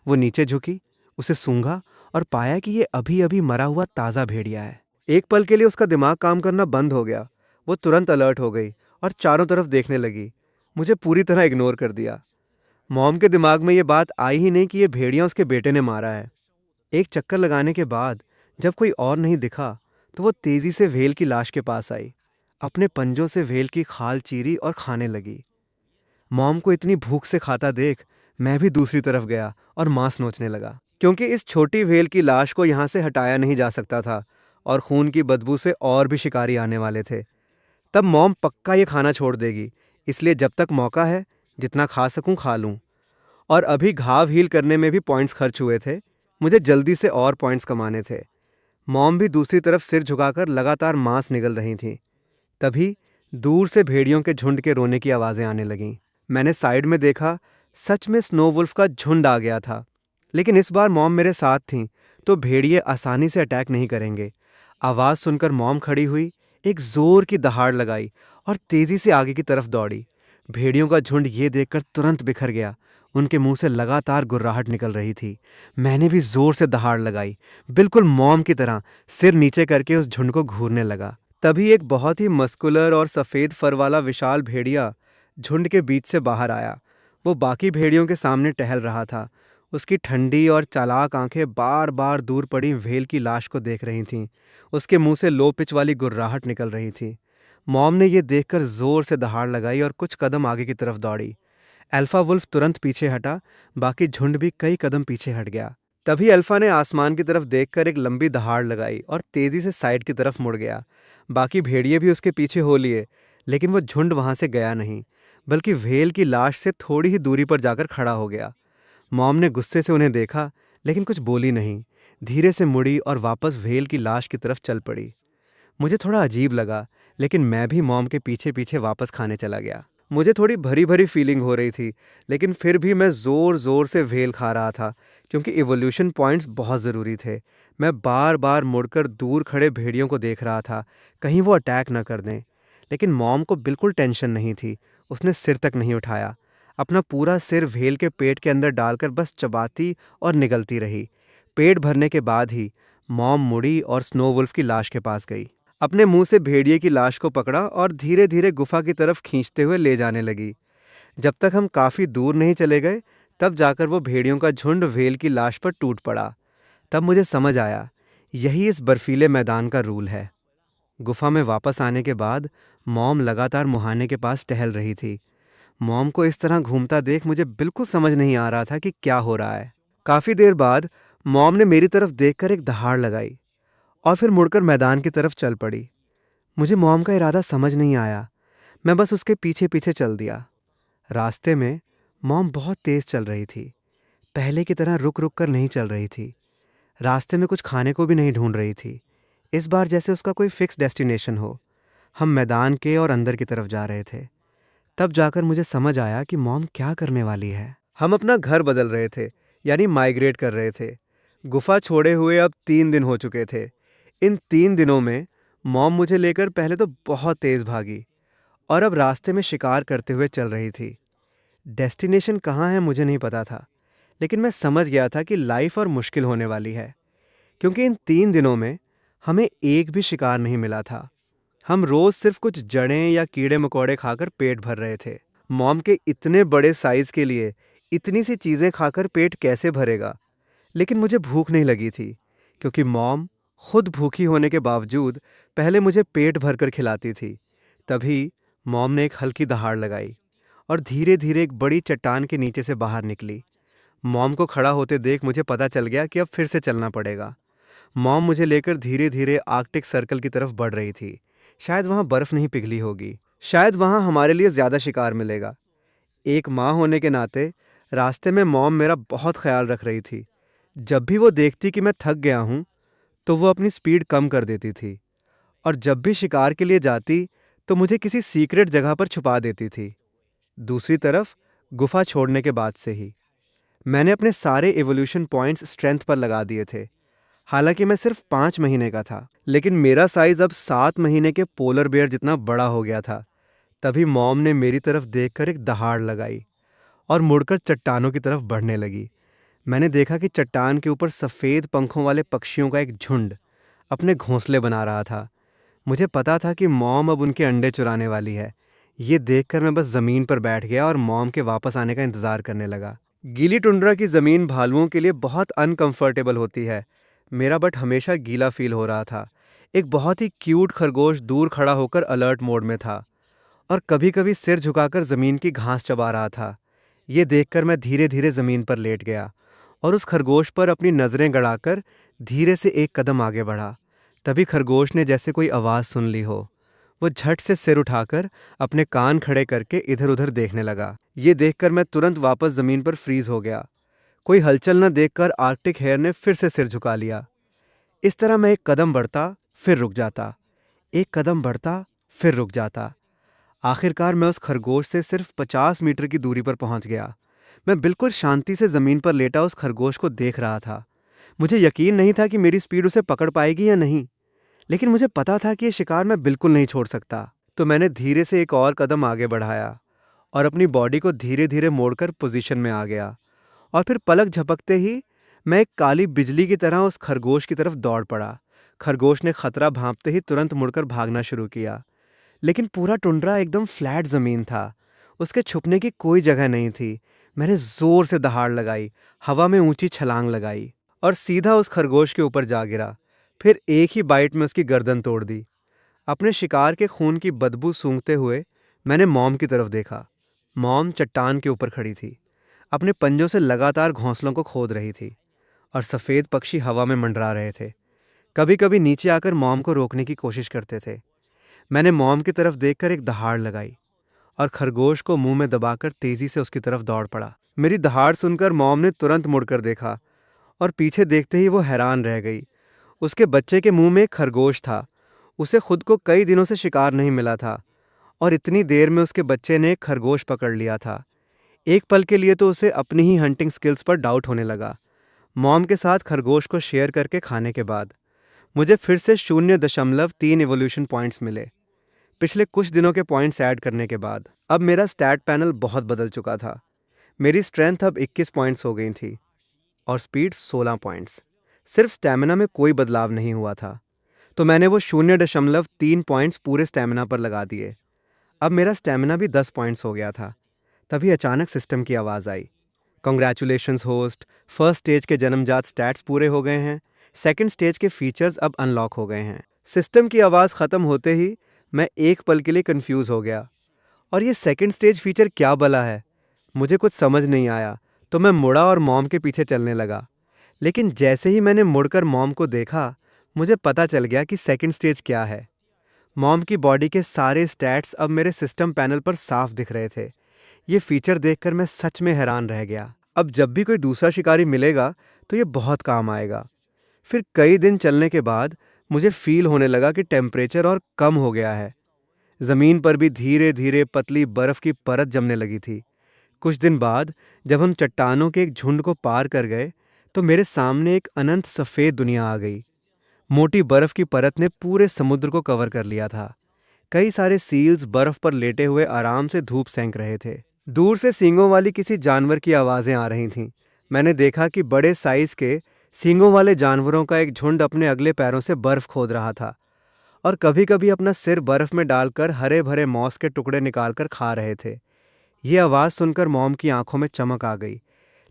वो नीचे झुकी, उसे सूंघा और पाया कि ये अभी अभी मरा हुआ ताज़ा भेड़िया है। एक पल के लिए उसका दिमाग काम करना बंद हो गया। वो तुरंत अलर्ट हो गई और चारों तरफ देखने लगी। मुझे पूरी तरह इग्नोर कर दिया। मॉम के दिमाग में ये बात आई ही नहीं कि ये भेड़िया उसके बेटे ने मारा है। एक चक्कर लगाने के बाद जब कोई और नहीं दिखा तो वो तेज़ी से व्हेल की लाश के पास आई। अपने पंजों से व्हेल की खाल चीरी और खाने लगी। मॉम को इतनी भूख से खाता देख मैं भी दूसरी तरफ गया और मांस नोचने लगा, क्योंकि इस छोटी व्हेल की लाश को यहाँ से हटाया नहीं जा सकता था और खून की बदबू से और भी शिकारी आने वाले थे। तब मॉम पक्का ये खाना छोड़ देगी, इसलिए जब तक मौका है जितना खा सकूं खा लूं। और अभी घाव हील करने में भी पॉइंट्स खर्च हुए थे। मुझे जल्दी से और पॉइंट्स कमाने थे। मॉम भी दूसरी तरफ सिर झुकाकर लगातार मांस निगल रही थी। तभी दूर से भेड़ियों के झुंड के रोने की आवाज़ें आने लगीं। मैंने साइड में देखा, सच में स्नो वुल्फ का झुंड आ गया था। लेकिन इस बार मॉम मेरे साथ थीं, तो भेड़िए आसानी से अटैक नहीं करेंगे। आवाज़ सुनकर मॉम खड़ी हुई, एक जोर की दहाड़ लगाई और तेज़ी से आगे की तरफ दौड़ी। भेड़ियों का झुंड ये देखकर तुरंत बिखर गया। उनके मुंह से लगातार गुर्राहट निकल रही थी। मैंने भी जोर से दहाड़ लगाई, बिल्कुल मॉम की तरह सिर नीचे करके उस झुंड को घूरने लगा। तभी एक बहुत ही मस्कुलर और सफ़ेद फर वाला विशाल भेड़िया झुंड के बीच से बाहर आया। वो बाकी भेड़ियों के सामने टहल रहा था। उसकी ठंडी और चालाक आंखें बार बार दूर पड़ी व्हेल की लाश को देख रही थीं। उसके मुंह से लो पिच वाली गुर्राहट निकल रही थी। मॉम ने यह देखकर जोर से दहाड़ लगाई और कुछ कदम आगे की तरफ दौड़ी। अल्फा वुल्फ तुरंत पीछे हटा, बाकी झुंड भी कई कदम पीछे हट गया। तभी अल्फा ने आसमान की तरफ देखकर एक लंबी दहाड़ लगाई और तेजी से साइड की तरफ मुड़ गया। बाकी भेड़िए भी उसके पीछे हो लिए, लेकिन वो झुंड वहां से गया नहीं, बल्कि व्हेल की लाश से थोड़ी ही दूरी पर जाकर खड़ा हो गया। मॉम ने गुस्से से उन्हें देखा, लेकिन कुछ बोली नहीं। धीरे से मुड़ी और वापस व्हेल की लाश की तरफ चल पड़ी। मुझे थोड़ा अजीब लगा, लेकिन मैं भी मॉम के पीछे पीछे वापस खाने चला गया। मुझे थोड़ी भरी भरी फीलिंग हो रही थी, लेकिन फिर भी मैं ज़ोर ज़ोर से व्हेल खा रहा था, क्योंकि इवोल्यूशन पॉइंट्स बहुत ज़रूरी थे। मैं बार बार मुड़कर दूर खड़े भेड़ियों को देख रहा था, कहीं वो अटैक न कर दें। लेकिन मॉम को बिल्कुल टेंशन नहीं थी। उसने सिर तक नहीं उठाया। अपना पूरा सिर व्हेल के पेट के अंदर डालकर बस चबाती और निगलती रही। पेट भरने के बाद ही मॉम मुड़ी और स्नो वुल्फ की लाश के पास गई। अपने मुंह से भेड़िए की लाश को पकड़ा और धीरे धीरे गुफा की तरफ खींचते हुए ले जाने लगी। जब तक हम काफ़ी दूर नहीं चले गए, तब जाकर वो भेड़ियों का झुंड व्हेल की लाश पर टूट पड़ा। तब मुझे समझ आया, यही इस बर्फीले मैदान का रूल है। गुफा में वापस आने के बाद मॉम लगातार मुहाने के पास टहल रही थी। मॉम को इस तरह घूमता देख मुझे बिल्कुल समझ नहीं आ रहा था कि क्या हो रहा है। काफ़ी देर बाद मॉम ने मेरी तरफ देखकर एक दहाड़ लगाई और फिर मुड़कर मैदान की तरफ चल पड़ी। मुझे मॉम का इरादा समझ नहीं आया। मैं बस उसके पीछे पीछे चल दिया। रास्ते में मॉम बहुत तेज़ चल रही थी। पहले की तरह रुक रुक कर नहीं चल रही थी। रास्ते में कुछ खाने को भी नहीं ढूंढ रही थी। इस बार जैसे उसका कोई फिक्स डेस्टिनेशन हो। हम मैदान के और अंदर की तरफ जा रहे थे। तब जाकर मुझे समझ आया कि मॉम क्या करने वाली है। हम अपना घर बदल रहे थे, यानी माइग्रेट कर रहे थे। गुफा छोड़े हुए अब 3 दिन हो चुके थे। इन 3 दिनों में मॉम मुझे लेकर पहले तो बहुत तेज भागी और अब रास्ते में शिकार करते हुए चल रही थी। डेस्टिनेशन कहाँ है मुझे नहीं पता था, लेकिन मैं समझ गया था कि लाइफ और मुश्किल होने वाली है, क्योंकि इन 3 दिनों में हमें एक भी शिकार नहीं मिला था। हम रोज सिर्फ कुछ जड़ें या कीड़े मकोड़े खाकर पेट भर रहे थे। मॉम के इतने बड़े साइज के लिए इतनी सी चीजें खाकर पेट कैसे भरेगा। लेकिन मुझे भूख नहीं लगी थी, क्योंकि मॉम खुद भूखी होने के बावजूद पहले मुझे पेट भरकर खिलाती थी। तभी मॉम ने एक हल्की दहाड़ लगाई और धीरे धीरे एक बड़ी चट्टान के नीचे से बाहर निकली। मॉम को खड़ा होते देख मुझे पता चल गया कि अब फिर से चलना पड़ेगा। मॉम मुझे लेकर धीरे धीरे आर्कटिक सर्कल की तरफ बढ़ रही थी। शायद वहाँ बर्फ नहीं पिघली होगी, शायद वहाँ हमारे लिए ज़्यादा शिकार मिलेगा। एक माँ होने के नाते रास्ते में मॉम मेरा बहुत ख्याल रख रही थी। जब भी वो देखती कि मैं थक गया हूँ तो वो अपनी स्पीड कम कर देती थी, और जब भी शिकार के लिए जाती तो मुझे किसी सीक्रेट जगह पर छुपा देती थी। दूसरी तरफ गुफा छोड़ने के बाद से ही मैंने अपने सारे एवोल्यूशन पॉइंट्स स्ट्रेंथ पर लगा दिए थे। हालांकि मैं सिर्फ 5 महीने का था, लेकिन मेरा साइज अब 7 महीने के पोलर बेयर जितना बड़ा हो गया था। तभी मॉम ने मेरी तरफ देखकर एक दहाड़ लगाई और मुड़कर चट्टानों की तरफ बढ़ने लगी। मैंने देखा कि चट्टान के ऊपर सफ़ेद पंखों वाले पक्षियों का एक झुंड अपने घोंसले बना रहा था। मुझे पता था कि मॉम अब उनके अंडे चुराने वाली है। ये देखकर मैं बस ज़मीन पर बैठ गया और मॉम के वापस आने का इंतज़ार करने लगा। गीली टुंड्रा की ज़मीन भालुओं के लिए बहुत अनकंफर्टेबल होती है। मेरा बट हमेशा गीला फील हो रहा था। एक बहुत ही क्यूट खरगोश दूर खड़ा होकर अलर्ट मोड में था और कभी कभी सिर झुकाकर ज़मीन की घास चबा रहा था। ये देखकर मैं धीरे धीरे ज़मीन पर लेट गया और उस खरगोश पर अपनी नज़रें गड़ाकर धीरे से एक कदम आगे बढ़ा। तभी खरगोश ने जैसे कोई आवाज़ सुन ली हो। वो झट से सिर उठाकर अपने कान खड़े करके इधर उधर देखने लगा। ये देखकर मैं तुरंत वापस ज़मीन पर फ्रीज हो गया। कोई हलचल न देखकर आर्कटिक हेयर ने फिर से सिर झुका लिया। इस तरह मैं एक कदम बढ़ता फिर रुक जाता, एक कदम बढ़ता फिर रुक जाता। आखिरकार मैं उस खरगोश से सिर्फ 50 मीटर की दूरी पर पहुंच गया। मैं बिल्कुल शांति से ज़मीन पर लेटा उस खरगोश को देख रहा था। मुझे यकीन नहीं था कि मेरी स्पीड उसे पकड़ पाएगी या नहीं, लेकिन मुझे पता था कि ये शिकार मैं बिल्कुल नहीं छोड़ सकता। तो मैंने धीरे से एक और कदम आगे बढ़ाया और अपनी बॉडी को धीरे धीरे मोड़कर पोजीशन में आ गया। और फिर पलक झपकते ही मैं एक काली बिजली की तरह उस खरगोश की तरफ दौड़ पड़ा। खरगोश ने खतरा भांपते ही तुरंत मुड़कर भागना शुरू किया, लेकिन पूरा टुंड्रा एकदम फ्लैट ज़मीन था। उसके छुपने की कोई जगह नहीं थी। मैंने ज़ोर से दहाड़ लगाई, हवा में ऊंची छलांग लगाई और सीधा उस खरगोश के ऊपर जा गिरा। फिर एक ही बाइट में उसकी गर्दन तोड़ दी। अपने शिकार के खून की बदबू सूंघते हुए मैंने मॉम की तरफ देखा। मॉम चट्टान के ऊपर खड़ी थी, अपने पंजों से लगातार घोंसलों को खोद रही थी और सफ़ेद पक्षी हवा में मंडरा रहे थे। कभी कभी नीचे आकर मॉम को रोकने की कोशिश करते थे। मैंने मॉम की तरफ देखकर एक दहाड़ लगाई और खरगोश को मुंह में दबाकर तेजी से उसकी तरफ दौड़ पड़ा। मेरी दहाड़ सुनकर मॉम ने तुरंत मुड़कर देखा और पीछे देखते ही वो हैरान रह गई। उसके बच्चे के मुंह में एक खरगोश था। उसे खुद को कई दिनों से शिकार नहीं मिला था और इतनी देर में उसके बच्चे ने एक खरगोश पकड़ लिया था। एक पल के लिए तो उसे अपनी ही हंटिंग स्किल्स पर डाउट होने लगा। मॉम के साथ खरगोश को शेयर करके खाने के बाद मुझे फिर से 0.3 एवोल्यूशन पॉइंट्स मिले। पिछले कुछ दिनों के पॉइंट्स ऐड करने के बाद अब मेरा स्टैट पैनल बहुत बदल चुका था। मेरी स्ट्रेंथ अब 21 पॉइंट्स हो गई थी और स्पीड 16 पॉइंट्स। सिर्फ स्टैमिना में कोई बदलाव नहीं हुआ था, तो मैंने वो 0.3 पॉइंट्स पूरे स्टैमिना पर लगा दिए। अब मेरा स्टैमिना भी 10 पॉइंट्स हो गया था। तभी अचानक सिस्टम की आवाज़ आई, कॉन्ग्रेचुलेशंस होस्ट, फर्स्ट स्टेज के जन्मजात स्टैट्स पूरे हो गए हैं, सेकंड स्टेज के फीचर्स अब अनलॉक हो गए हैं। सिस्टम की आवाज़ ख़त्म होते ही मैं एक पल के लिए कंफ्यूज हो गया। और ये सेकंड स्टेज फीचर क्या भला है? मुझे कुछ समझ नहीं आया, तो मैं मुड़ा और मॉम के पीछे चलने लगा। लेकिन जैसे ही मैंने मुड़कर मॉम को देखा, मुझे पता चल गया कि सेकंड स्टेज क्या है। मॉम की बॉडी के सारे स्टैट्स अब मेरे सिस्टम पैनल पर साफ दिख रहे थे। ये फीचर देखकर मैं सच में हैरान रह गया। अब जब भी कोई दूसरा शिकारी मिलेगा तो ये बहुत काम आएगा। फिर कई दिन चलने के बाद मुझे फील होने लगा कि टेम्परेचर और कम हो गया है। ज़मीन पर भी धीरे धीरे पतली बर्फ़ की परत जमने लगी थी। कुछ दिन बाद जब हम चट्टानों के एक झुंड को पार कर गए, तो मेरे सामने एक अनंत सफ़ेद दुनिया आ गई। मोटी बर्फ़ की परत ने पूरे समुद्र को कवर कर लिया था। कई सारे सील्स बर्फ़ पर लेटे हुए आराम से धूप सेंक रहे थे। दूर से सींगों वाली किसी जानवर की आवाज़ें आ रही थीं। मैंने देखा कि बड़े साइज़ के सींगों वाले जानवरों का एक झुंड अपने अगले पैरों से बर्फ़ खोद रहा था और कभी-कभी अपना सिर बर्फ़ में डालकर हरे भरे मॉस के टुकड़े निकालकर खा रहे थे। ये आवाज़ सुनकर मॉम की आंखों में चमक आ गई,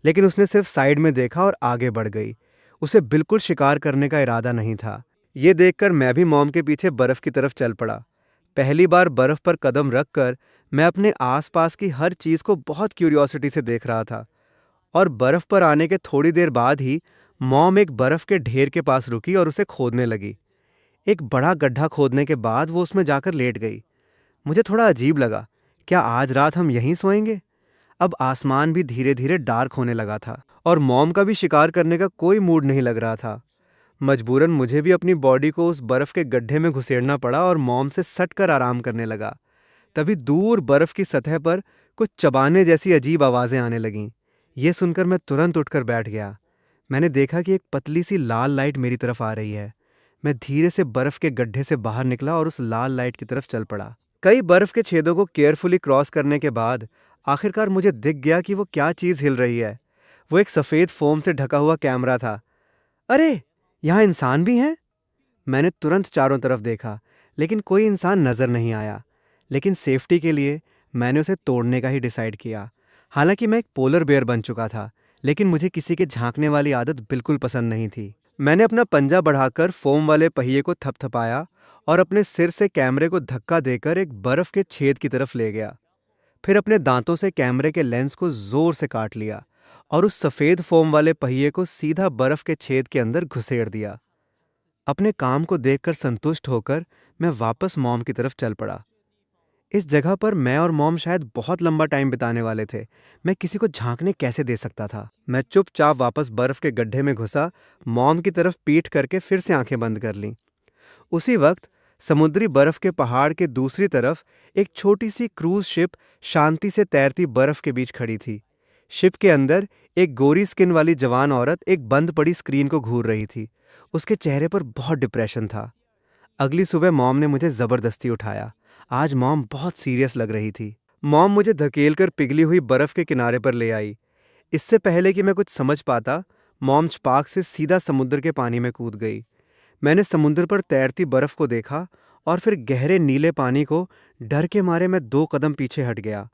लेकिन उसने सिर्फ साइड में देखा और आगे बढ़ गई। उसे बिल्कुल शिकार करने का इरादा नहीं था। ये देखकर मैं भी मॉम के पीछे बर्फ़ की तरफ चल पड़ा। पहली बार बर्फ़ पर कदम रखकर मैं अपने आसपास की हर चीज़ को बहुत क्यूरियोसिटी से देख रहा था। और बर्फ़ पर आने के थोड़ी देर बाद ही मॉम एक बर्फ़ के ढेर के पास रुकी और उसे खोदने लगी। एक बड़ा गड्ढा खोदने के बाद वो उसमें जाकर लेट गई। मुझे थोड़ा अजीब लगा, क्या आज रात हम यहीं सोएंगे? अब आसमान भी धीरे धीरे डार्क होने लगा था और मॉम का भी शिकार करने का कोई मूड नहीं लग रहा था। मजबूरन मुझे भी अपनी बॉडी को उस बर्फ़ के गड्ढे में घुसेड़ना पड़ा और मॉम से सट कर आराम करने लगा। तभी दूर बर्फ़ की सतह पर कुछ चबाने जैसी अजीब आवाज़ें आने लगीं। ये सुनकर मैं तुरंत उठकर बैठ गया। मैंने देखा कि एक पतली सी लाल लाइट मेरी तरफ आ रही है। मैं धीरे से बर्फ़ के गड्ढे से बाहर निकला और उस लाल लाइट की तरफ चल पड़ा। कई बर्फ़ के छेदों को केयरफुली क्रॉस करने के बाद आखिरकार मुझे दिख गया कि वो क्या चीज़ हिल रही है। वो एक सफ़ेद फोम से ढका हुआ कैमरा था। अरे! यहाँ इंसान भी हैं? मैंने तुरंत चारों तरफ देखा, लेकिन कोई इंसान नज़र नहीं आया। लेकिन सेफ्टी के लिए मैंने उसे तोड़ने का ही डिसाइड किया। हालांकि मैं एक पोलर बेयर बन चुका था, लेकिन मुझे किसी के झांकने वाली आदत बिल्कुल पसंद नहीं थी। मैंने अपना पंजा बढ़ाकर फोम वाले पहिए को थपथपाया और अपने सिर से कैमरे को धक्का देकर एक बर्फ़ के छेद की तरफ ले गया। फिर अपने दांतों से कैमरे के लेंस को ज़ोर से काट लिया और उस सफ़ेद फोम वाले पहिए को सीधा बर्फ़ के छेद के अंदर घुसेड़ दिया। अपने काम को देखकर संतुष्ट होकर मैं वापस मॉम की तरफ चल पड़ा। इस जगह पर मैं और मॉम शायद बहुत लंबा टाइम बिताने वाले थे। मैं किसी को झांकने कैसे दे सकता था? मैं चुपचाप वापस बर्फ़ के गड्ढे में घुसा, मॉम की तरफ पीठ करके फिर से आंखें बंद कर लीं। उसी वक्त समुद्री बर्फ़ के पहाड़ के दूसरी तरफ एक छोटी सी क्रूज़ शिप शांति से तैरती बर्फ़ के बीच खड़ी थी। शिप के अंदर एक गोरी स्किन वाली जवान औरत एक बंद पड़ी स्क्रीन को घूर रही थी। उसके चेहरे पर बहुत डिप्रेशन था। अगली सुबह मॉम ने मुझे ज़बरदस्ती उठाया। आज मॉम बहुत सीरियस लग रही थी। मॉम मुझे धकेलकर पिघली हुई बर्फ़ के किनारे पर ले आई। इससे पहले कि मैं कुछ समझ पाता, मॉम छपाक से सीधा समुद्र के पानी में कूद गई। मैंने समुद्र पर तैरती बर्फ़ को देखा और फिर गहरे नीले पानी को डर के मारे मैं 2 कदम पीछे हट गया।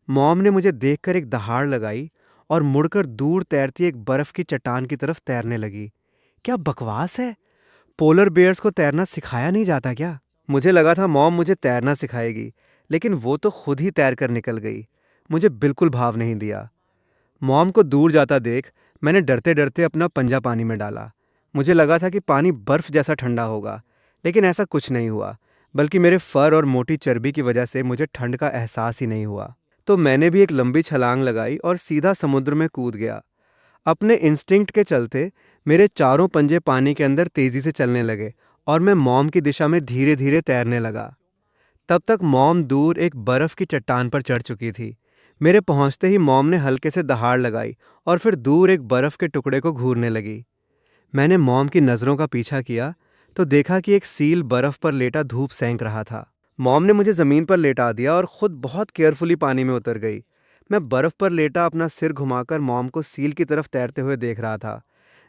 मॉम ने मुझे देखकर एक दहाड़ लगाई और मुड़कर दूर तैरती एक बर्फ़ की चट्टान की तरफ तैरने लगी। क्या बकवास है! पोलर बेयर्स को तैरना सिखाया नहीं जाता क्या? मुझे लगा था मॉम मुझे तैरना सिखाएगी, लेकिन वो तो खुद ही तैर कर निकल गई। मुझे बिल्कुल भाव नहीं दिया। मॉम को दूर जाता देख मैंने डरते डरते अपना पंजा पानी में डाला। मुझे लगा था कि पानी बर्फ़ जैसा ठंडा होगा, लेकिन ऐसा कुछ नहीं हुआ, बल्कि मेरे फर और मोटी चर्बी की वजह से मुझे ठंड का एहसास ही नहीं हुआ। तो मैंने भी एक लंबी छलांग लगाई और सीधा समुद्र में कूद गया। अपने इंस्टिंक्ट के चलते मेरे चारों पंजे पानी के अंदर तेजी से चलने लगे और मैं मॉम की दिशा में धीरे धीरे तैरने लगा। तब तक मॉम दूर एक बर्फ़ की चट्टान पर चढ़ चुकी थी। मेरे पहुंचते ही मॉम ने हल्के से दहाड़ लगाई और फिर दूर एक बर्फ़ के टुकड़े को घूरने लगी। मैंने मॉम की नज़रों का पीछा किया तो देखा कि एक सील बर्फ़ पर लेटा धूप सेंक रहा था। मॉम ने मुझे ज़मीन पर लेटा दिया और खुद बहुत केयरफुली पानी में उतर गई। मैं बर्फ़ पर लेटा अपना सिर घुमाकर मॉम को सील की तरफ तैरते हुए देख रहा था।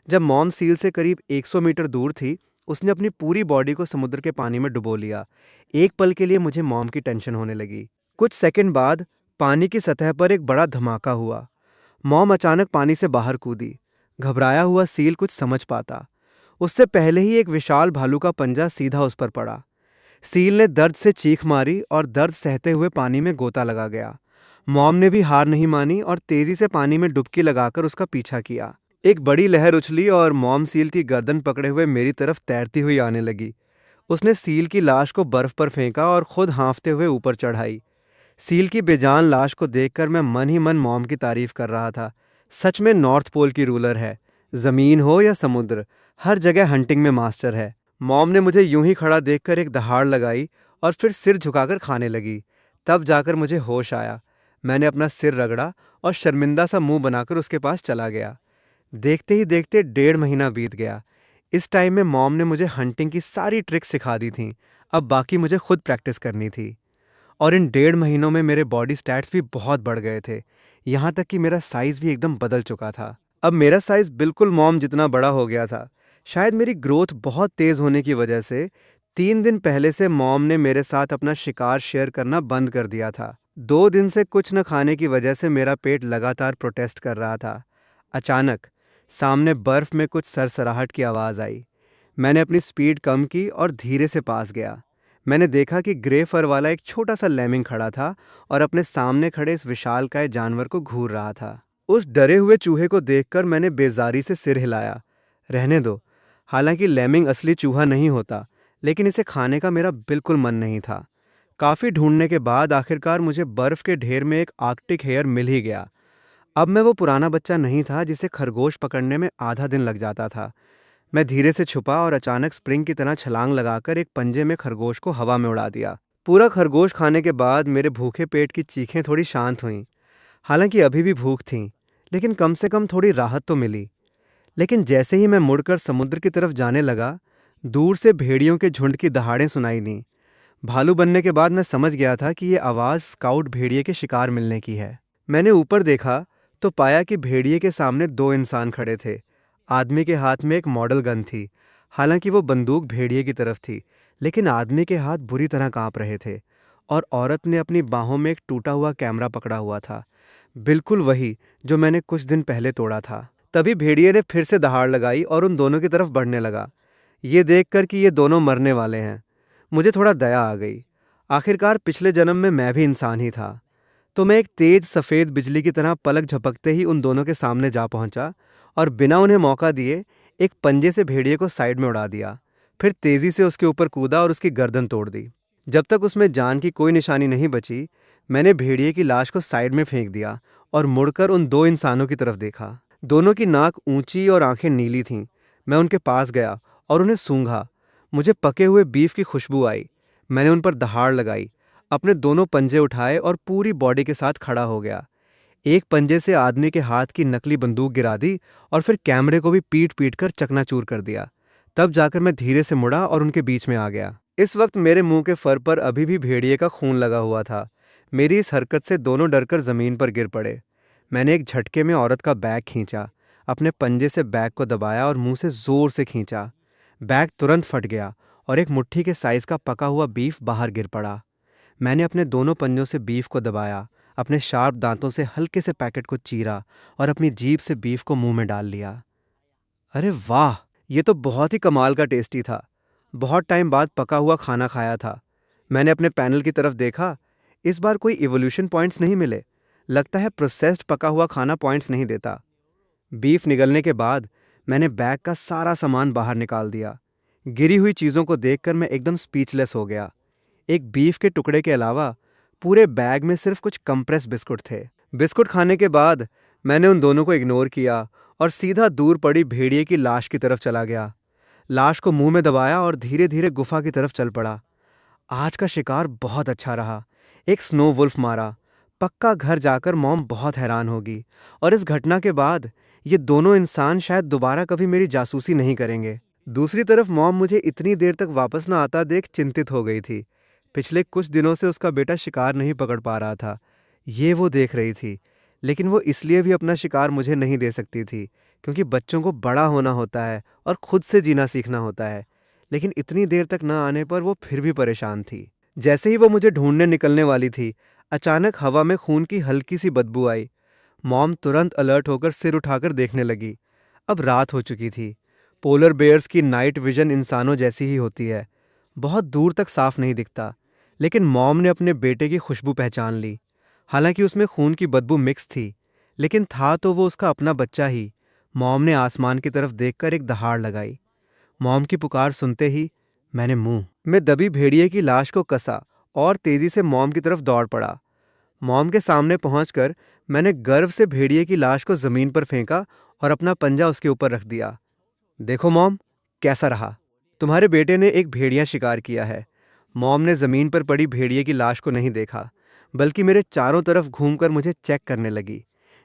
जब मॉम सील से करीब 100 मीटर दूर थी, उसने अपनी पूरी बॉडी को समुद्र के पानी में डुबो लिया। एक पल के लिए मुझे मॉम की टेंशन होने लगी। कुछ सेकंड बाद पानी की सतह पर एक बड़ा धमाका हुआ। मॉम अचानक पानी से बाहर कूदी। घबराया हुआ सील कुछ समझ पाता उससे पहले ही एक विशाल भालू का पंजा सीधा उस पर पड़ा। सील ने दर्द से चीख मारी और दर्द सहते हुए पानी में गोता लगा गया। मॉम ने भी हार नहीं मानी और तेजी से पानी में डुबकी लगाकर उसका पीछा किया। एक बड़ी लहर उछली और मॉम सील की गर्दन पकड़े हुए मेरी तरफ तैरती हुई आने लगी। उसने सील की लाश को बर्फ पर फेंका और खुद हाँफते हुए ऊपर चढ़ाई। सील की बेजान लाश को देखकर मैं मन ही मन मॉम की तारीफ कर रहा था। सच में नॉर्थ पोल की रूलर है। जमीन हो या समुद्र, हर जगह हंटिंग में मास्टर है। मॉम ने मुझे यूं ही खड़ा देखकर एक दहाड़ लगाई और फिर सिर झुकाकर खाने लगी। तब जाकर मुझे होश आया। मैंने अपना सिर रगड़ा और शर्मिंदा सा मुंह बनाकर उसके पास चला गया। देखते ही देखते 1.5 महीना बीत गया। इस टाइम में मॉम ने मुझे हंटिंग की सारी ट्रिक्स सिखा दी थीं। अब बाकी मुझे खुद प्रैक्टिस करनी थी। और इन 1.5 महीनों में मेरे बॉडी स्टैट्स भी बहुत बढ़ गए थे। यहाँ तक कि मेरा साइज़ भी एकदम बदल चुका था। अब मेरा साइज़ बिल्कुल मॉम जितना बड़ा हो गया था। शायद मेरी ग्रोथ बहुत तेज़ होने की वजह से 3 दिन पहले से मॉम ने मेरे साथ अपना शिकार शेयर करना बंद कर दिया था। 2 दिन से कुछ न खाने की वजह से मेरा पेट लगातार प्रोटेस्ट कर रहा था। अचानक सामने बर्फ में कुछ सरसराहट की आवाज़ आई। मैंने अपनी स्पीड कम की और धीरे से पास गया। मैंने देखा कि ग्रे फर वाला एक छोटा सा लेमिंग खड़ा था और अपने सामने खड़े इस विशालकाय जानवर को घूर रहा था। उस डरे हुए चूहे को देखकर मैंने बेजारी से सिर हिलाया। रहने दो। हालांकि लेमिंग असली चूहा नहीं होता, लेकिन इसे खाने का मेरा बिल्कुल मन नहीं था। काफ़ी ढूंढने के बाद आखिरकार मुझे बर्फ़ के ढेर में एक आर्कटिक हेयर मिल ही गया। अब मैं वो पुराना बच्चा नहीं था जिसे खरगोश पकड़ने में आधा दिन लग जाता था। मैं धीरे से छुपा और अचानक स्प्रिंग की तरह छलांग लगाकर एक पंजे में खरगोश को हवा में उड़ा दिया। पूरा खरगोश खाने के बाद मेरे भूखे पेट की चीखें थोड़ी शांत हुईं। हालांकि अभी भी भूख थी, लेकिन कम से कम थोड़ी राहत तो मिली। लेकिन जैसे ही मैं मुड़कर समुद्र की तरफ जाने लगा, दूर से भेड़ियों के झुंड की दहाड़ें सुनाई दीं। भालू बनने के बाद मैं समझ गया था कि ये आवाज़ स्काउट भेड़िए के शिकार मिलने की है। मैंने ऊपर देखा तो पाया कि भेड़िए के सामने 2 इंसान खड़े थे। आदमी के हाथ में एक मॉडल गन थी। हालांकि वो बंदूक भेड़िए की तरफ थी, लेकिन आदमी के हाथ बुरी तरह कांप रहे थे। और औरत ने अपनी बाहों में एक टूटा हुआ कैमरा पकड़ा हुआ था, बिल्कुल वही जो मैंने कुछ दिन पहले तोड़ा था। तभी भेड़िए ने फिर से दहाड़ लगाई और उन दोनों की तरफ बढ़ने लगा। ये देखकर कि ये दोनों मरने वाले हैं, मुझे थोड़ा दया आ गई। आखिरकार पिछले जन्म में मैं भी इंसान ही था। तो मैं एक तेज सफ़ेद बिजली की तरह पलक झपकते ही उन दोनों के सामने जा पहुंचा और बिना उन्हें मौका दिए एक पंजे से भेड़िए को साइड में उड़ा दिया। फिर तेज़ी से उसके ऊपर कूदा और उसकी गर्दन तोड़ दी। जब तक उसमें जान की कोई निशानी नहीं बची, मैंने भेड़िए की लाश को साइड में फेंक दिया और मुड़कर उन 2 इंसानों की तरफ देखा। दोनों की नाक ऊंची और आंखें नीली थीं। मैं उनके पास गया और उन्हें सूंघा। मुझे पके हुए बीफ की खुशबू आई। मैंने उन पर दहाड़ लगाई, अपने दोनों पंजे उठाए और पूरी बॉडी के साथ खड़ा हो गया। एक पंजे से आदमी के हाथ की नकली बंदूक गिरा दी और फिर कैमरे को भी पीट पीट कर चकनाचूर कर दिया। तब जाकर मैं धीरे से मुड़ा और उनके बीच में आ गया। इस वक्त मेरे मुंह के फर पर अभी भी भेड़िए का खून लगा हुआ था। मेरी इस हरकत से दोनों डरकर जमीन पर गिर पड़े। मैंने एक झटके में औरत का बैग खींचा, अपने पंजे से बैग को दबाया और मुंह से जोर से खींचा। बैग तुरंत फट गया और एक मुट्ठी के साइज का पका हुआ बीफ बाहर गिर पड़ा। मैंने अपने दोनों पंजों से बीफ को दबाया, अपने शार्प दांतों से हल्के से पैकेट को चीरा और अपनी जीभ से बीफ को मुंह में डाल लिया। अरे वाह! ये तो बहुत ही कमाल का टेस्टी था। बहुत टाइम बाद पका हुआ खाना खाया था। मैंने अपने पैनल की तरफ देखा। इस बार कोई इवोल्यूशन पॉइंट्स नहीं मिले। लगता है प्रोसेस्ड पका हुआ खाना पॉइंट्स नहीं देता। बीफ निगलने के बाद मैंने बैग का सारा सामान बाहर निकाल दिया। गिरी हुई चीज़ों को देखकर मैं एकदम स्पीचलेस हो गया। एक बीफ के टुकड़े के अलावा पूरे बैग में सिर्फ कुछ कंप्रेस बिस्कुट थे। बिस्कुट खाने के बाद मैंने उन दोनों को इग्नोर किया और सीधा दूर पड़ी भेड़िए की लाश की तरफ चला गया। लाश को मुंह में दबाया और धीरे धीरे गुफा की तरफ चल पड़ा। आज का शिकार बहुत अच्छा रहा। एक स्नो वुल्फ मारा। पक्का घर जाकर मॉम बहुत हैरान होगी। और इस घटना के बाद ये दोनों इंसान शायद दोबारा कभी मेरी जासूसी नहीं करेंगे। दूसरी तरफ मॉम मुझे इतनी देर तक वापस न आता देख चिंतित हो गई थी। पिछले कुछ दिनों से उसका बेटा शिकार नहीं पकड़ पा रहा था, ये वो देख रही थी। लेकिन वो इसलिए भी अपना शिकार मुझे नहीं दे सकती थी, क्योंकि बच्चों को बड़ा होना होता है और खुद से जीना सीखना होता है। लेकिन इतनी देर तक न आने पर वो फिर भी परेशान थी। जैसे ही वो मुझे ढूंढने निकलने वाली थी, अचानक हवा में खून की हल्की सी बदबू आई। मॉम तुरंत अलर्ट होकर सिर उठाकर देखने लगी। अब रात हो चुकी थी। पोलर बेयर्स की नाइट विजन इंसानों जैसी ही होती है, बहुत दूर तक साफ नहीं दिखता। लेकिन मॉम ने अपने बेटे की खुशबू पहचान ली। हालांकि उसमें खून की बदबू मिक्स थी, लेकिन था तो वो उसका अपना बच्चा ही। मॉम ने आसमान की तरफ देखकर एक दहाड़ लगाई। मॉम की पुकार सुनते ही मैंने मुंह में दबी भेड़िए की लाश को कसा और तेजी से मॉम की तरफ दौड़ पड़ा। मॉम के सामने पहुंचकर मैंने गर्व से भेड़िए की लाश को जमीन पर फेंका और अपना पंजा उसके ऊपर रख दिया। देखो मॉम, कैसा रहा? तुम्हारे बेटे ने एक भेड़िया शिकार किया है। मॉम ने ज़मीन पर पड़ी भेड़िए की लाश को नहीं देखा, बल्कि मेरे चारों तरफ घूमकर मुझे चेक करने लगी।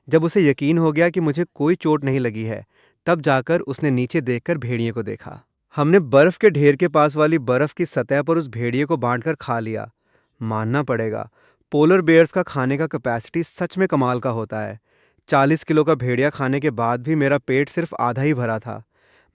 जब उसे यकीन हो गया कि मुझे कोई चोट नहीं लगी है, तब जाकर उसने नीचे देखकर भेड़िए को देखा। हमने बर्फ़ के ढेर के पास वाली बर्फ़ की सतह पर उस भेड़िए को बांटकर खा लिया। मानना पड़ेगा, पोलर बेयर्स का खाने का कैपेसिटी सच में कमाल का होता है। 40 किलो का भेड़िया खाने के बाद भी मेरा पेट सिर्फ आधा ही भरा था।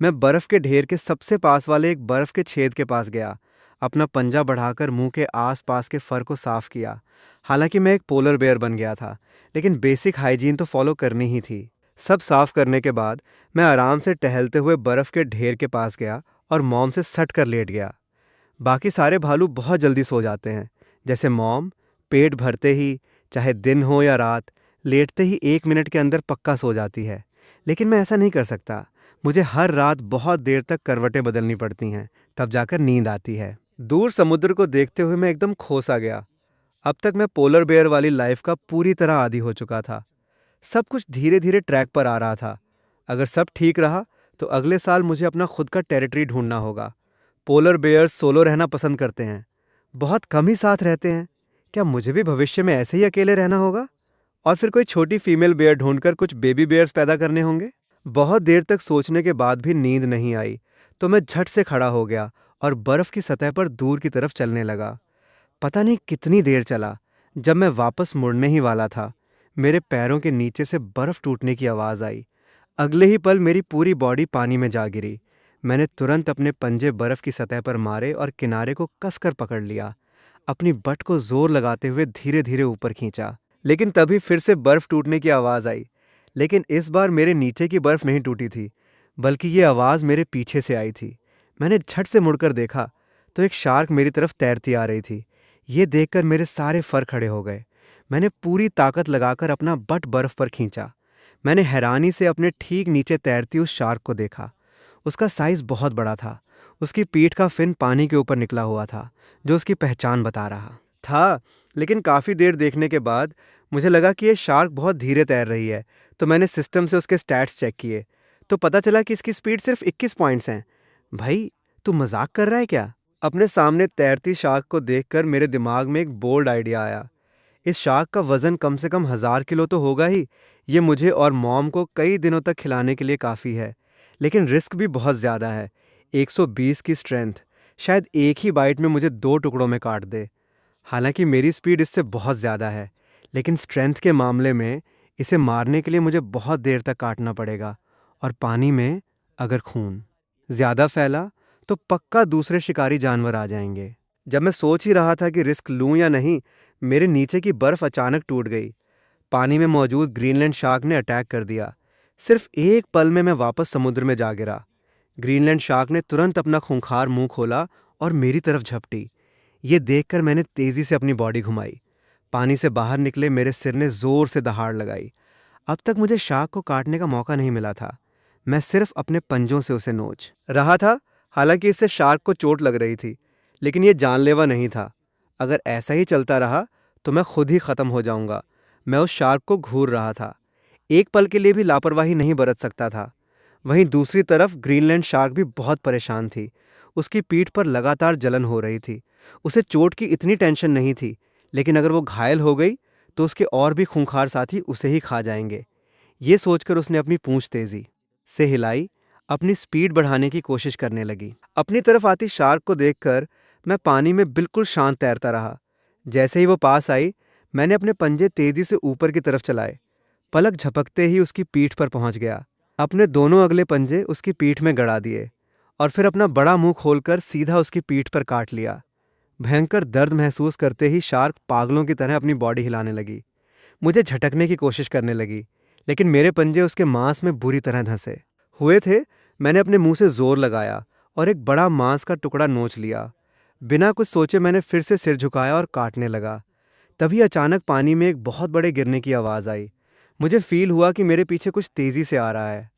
मैं बर्फ़ के ढेर के सबसे पास वाले एक बर्फ़ के छेद के पास गया। अपना पंजा बढ़ाकर मुंह के आसपास के फर को साफ किया। हालांकि मैं एक पोलर बेयर बन गया था, लेकिन बेसिक हाइजीन तो फॉलो करनी ही थी। सब साफ करने के बाद मैं आराम से टहलते हुए बर्फ़ के ढेर के पास गया और मॉम से सट कर लेट गया। बाकी सारे भालू बहुत जल्दी सो जाते हैं, जैसे मॉम पेट भरते ही, चाहे दिन हो या रात, लेटते ही 1 मिनट के अंदर पक्का सो जाती है। लेकिन मैं ऐसा नहीं कर सकता। मुझे हर रात बहुत देर तक करवटें बदलनी पड़ती हैं, तब जाकर नींद आती है। दूर समुद्र को देखते हुए मैं एकदम खो सा गया। अब तक मैं पोलर बेयर वाली लाइफ का पूरी तरह आदी हो चुका था। सब कुछ धीरे धीरे ट्रैक पर आ रहा था। अगर सब ठीक रहा तो अगले साल मुझे अपना खुद का टेरिटरी ढूंढना होगा। पोलर बेयर्स सोलो रहना पसंद करते हैं, बहुत कम ही साथ रहते हैं। क्या मुझे भी भविष्य में ऐसे ही अकेले रहना होगा? और फिर कोई छोटी फीमेल बेयर ढूंढकर कुछ बेबी बेयर्स पैदा करने होंगे। बहुत देर तक सोचने के बाद भी नींद नहीं आई, तो मैं झट से खड़ा हो गया और बर्फ की सतह पर दूर की तरफ चलने लगा। पता नहीं कितनी देर चला। जब मैं वापस मुड़ने ही वाला था, मेरे पैरों के नीचे से बर्फ टूटने की आवाज़ आई। अगले ही पल मेरी पूरी बॉडी पानी में जा गिरी। मैंने तुरंत अपने पंजे बर्फ की सतह पर मारे और किनारे को कसकर पकड़ लिया। अपनी बट को जोर लगाते हुए धीरे धीरे ऊपर खींचा, लेकिन तभी फिर से बर्फ टूटने की आवाज़ आई। लेकिन इस बार मेरे नीचे की बर्फ नहीं टूटी थी, बल्कि ये आवाज़ मेरे पीछे से आई थी। मैंने झट से मुड़कर देखा तो एक शार्क मेरी तरफ तैरती आ रही थी। ये देखकर मेरे सारे फर खड़े हो गए। मैंने पूरी ताकत लगाकर अपना बट बर्फ पर खींचा। मैंने हैरानी से अपने ठीक नीचे तैरती उस शार्क को देखा। उसका साइज़ बहुत बड़ा था। उसकी पीठ का फिन पानी के ऊपर निकला हुआ था, जो उसकी पहचान बता रहा था। लेकिन काफ़ी देर देखने के बाद मुझे लगा कि ये शार्क बहुत धीरे तैर रही है, तो मैंने सिस्टम से उसके स्टैट्स चेक किए, तो पता चला कि इसकी स्पीड सिर्फ 21 पॉइंट्स हैं। भाई, तू मजाक कर रहा है क्या? अपने सामने तैरती शार्क को देखकर मेरे दिमाग में एक बोल्ड आइडिया आया। इस शार्क का वजन कम से कम 1000 किलो तो होगा ही। ये मुझे और मॉम को कई दिनों तक खिलाने के लिए काफ़ी है, लेकिन रिस्क भी बहुत ज़्यादा है। 120 की स्ट्रेंथ, शायद एक ही बाइट में मुझे 2 टुकड़ों में काट दे। हालांकि मेरी स्पीड इससे बहुत ज़्यादा है, लेकिन स्ट्रेंथ के मामले में इसे मारने के लिए मुझे बहुत देर तक काटना पड़ेगा। और पानी में अगर खून ज़्यादा फैला तो पक्का दूसरे शिकारी जानवर आ जाएंगे। जब मैं सोच ही रहा था कि रिस्क लूं या नहीं, मेरे नीचे की बर्फ अचानक टूट गई। पानी में मौजूद ग्रीनलैंड शार्क ने अटैक कर दिया। सिर्फ एक पल में मैं वापस समुद्र में जा गिरा। ग्रीनलैंड शार्क ने तुरंत अपना खूंखार मुंह खोला और मेरी तरफ झपटी। ये देखकर मैंने तेजी से अपनी बॉडी घुमाई। पानी से बाहर निकले मेरे सिर ने जोर से दहाड़ लगाई। अब तक मुझे शार्क को काटने का मौका नहीं मिला था। मैं सिर्फ अपने पंजों से उसे नोच रहा था। हालांकि इससे शार्क को चोट लग रही थी, लेकिन यह जानलेवा नहीं था। अगर ऐसा ही चलता रहा तो मैं खुद ही खत्म हो जाऊंगा। मैं उस शार्क को घूर रहा था, एक पल के लिए भी लापरवाही नहीं बरत सकता था। वहीं दूसरी तरफ ग्रीनलैंड शार्क भी बहुत परेशान थी। उसकी पीठ पर लगातार जलन हो रही थी। उसे चोट की इतनी टेंशन नहीं थी, लेकिन अगर वो घायल हो गई तो उसके और भी खूंखार साथी उसे ही खा जाएंगे। ये सोचकर उसने अपनी पूंछ तेजी से हिलाई, अपनी स्पीड बढ़ाने की कोशिश करने लगी। अपनी तरफ आती शार्क को देखकर मैं पानी में बिल्कुल शांत तैरता रहा। जैसे ही वो पास आई, मैंने अपने पंजे तेजी से ऊपर की तरफ चलाए। पलक झपकते ही उसकी पीठ पर पहुंच गया। अपने दोनों अगले पंजे उसकी पीठ में गड़ा दिए और फिर अपना बड़ा मुंह खोलकर सीधा उसकी पीठ पर काट लिया। भयंकर दर्द महसूस करते ही शार्क पागलों की तरह अपनी बॉडी हिलाने लगी। मुझे झटकने की कोशिश करने लगी, लेकिन मेरे पंजे उसके मांस में बुरी तरह धंसे हुए थे। मैंने अपने मुंह से जोर लगाया और एक बड़ा मांस का टुकड़ा नोच लिया। बिना कुछ सोचे मैंने फिर से सिर झुकाया और काटने लगा। तभी अचानक पानी में एक बहुत बड़े गिरने की आवाज़ आई। मुझे फील हुआ कि मेरे पीछे कुछ तेज़ी से आ रहा है।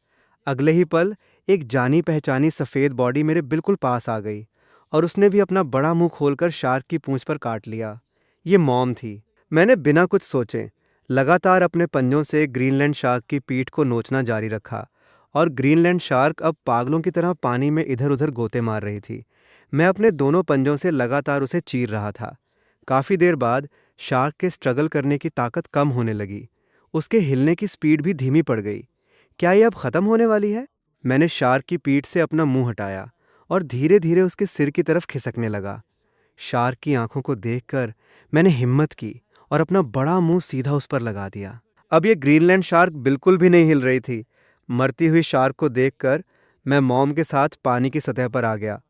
अगले ही पल एक जानी पहचानी सफ़ेद बॉडी मेरे बिल्कुल पास आ गई और उसने भी अपना बड़ा मुंह खोलकर शार्क की पूंछ पर काट लिया। ये मॉम थी। मैंने बिना कुछ सोचे लगातार अपने पंजों से ग्रीनलैंड शार्क की पीठ को नोचना जारी रखा और ग्रीनलैंड शार्क अब पागलों की तरह पानी में इधर उधर गोते मार रही थी। मैं अपने दोनों पंजों से लगातार उसे चीर रहा था। काफ़ी देर बाद शार्क के स्ट्रगल करने की ताकत कम होने लगी। उसके हिलने की स्पीड भी धीमी पड़ गई। क्या ये अब ख़त्म होने वाली है? मैंने शार्क की पीठ से अपना मुंह हटाया और धीरे धीरे उसके सिर की तरफ खिसकने लगा। शार्क की आंखों को देखकर मैंने हिम्मत की और अपना बड़ा मुंह सीधा उस पर लगा दिया। अब ये ग्रीनलैंड शार्क बिल्कुल भी नहीं हिल रही थी। मरती हुई शार्क को देखकर मैं मॉम के साथ पानी की सतह पर आ गया।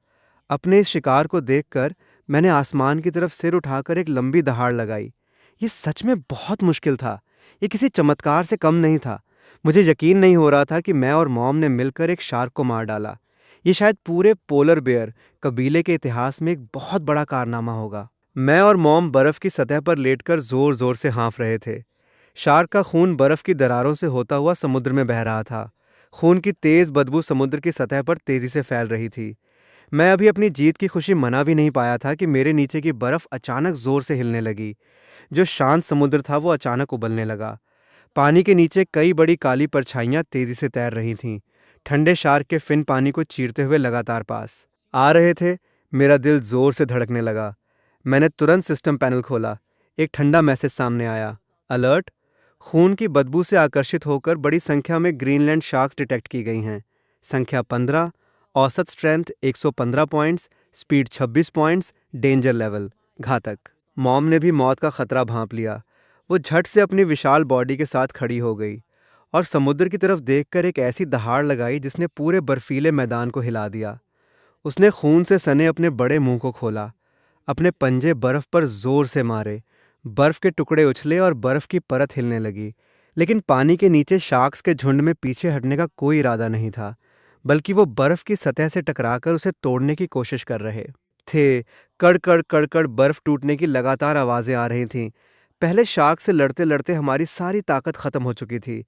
अपने इस शिकार को देखकर मैंने आसमान की तरफ सिर उठाकर एक लंबी दहाड़ लगाई। ये सच में बहुत मुश्किल था। ये किसी चमत्कार से कम नहीं था। मुझे यकीन नहीं हो रहा था कि मैं और मॉम ने मिलकर एक शार्क को मार डाला। ये शायद पूरे पोलर बेयर कबीले के इतिहास में एक बहुत बड़ा कारनामा होगा। मैं और मॉम बर्फ की सतह पर लेटकर जोर जोर से हाँफ रहे थे। शार्क का खून बर्फ की दरारों से होता हुआ समुद्र में बह रहा था। खून की तेज बदबू समुद्र की सतह पर तेजी से फैल रही थी। मैं अभी अपनी जीत की खुशी मना भी नहीं पाया था कि मेरे नीचे की बर्फ अचानक जोर से हिलने लगी। जो शांत समुद्र था वो अचानक उबलने लगा। पानी के नीचे कई बड़ी काली परछाइयां तेजी से तैर रही थीं। ठंडे शार्क के फिन पानी को चीरते हुए लगातार पास आ रहे थे। मेरा दिल जोर से धड़कने लगा। मैंने तुरंत सिस्टम पैनल खोला। एक ठंडा मैसेज सामने आया, अलर्ट, खून की बदबू से आकर्षित होकर बड़ी संख्या में ग्रीनलैंड शार्क्स डिटेक्ट की गई हैं। संख्या 15, औसत strength 115 points, speed 26 points, danger level घातक। मॉम ने भी मौत का खतरा भांप लिया। वो झट से अपनी विशाल बॉडी के साथ खड़ी हो गई और समुद्र की तरफ देखकर एक ऐसी दहाड़ लगाई जिसने पूरे बर्फीले मैदान को हिला दिया। उसने खून से सने अपने बड़े मुंह को खोला। अपने पंजे बर्फ पर जोर से मारे। बर्फ के टुकड़े उछले और बर्फ की परत हिलने लगी। लेकिन पानी के नीचे शार्क्स के झुंड में पीछे हटने का कोई इरादा नहीं था, बल्कि वो बर्फ की सतह से टकराकर उसे तोड़ने की कोशिश कर रहे थे। कड़ कड़ कड़ बर्फ टूटने की लगातार आवाजें आ रही थीं। पहले शार्क से लड़ते लड़ते हमारी सारी ताकत खत्म हो चुकी थी।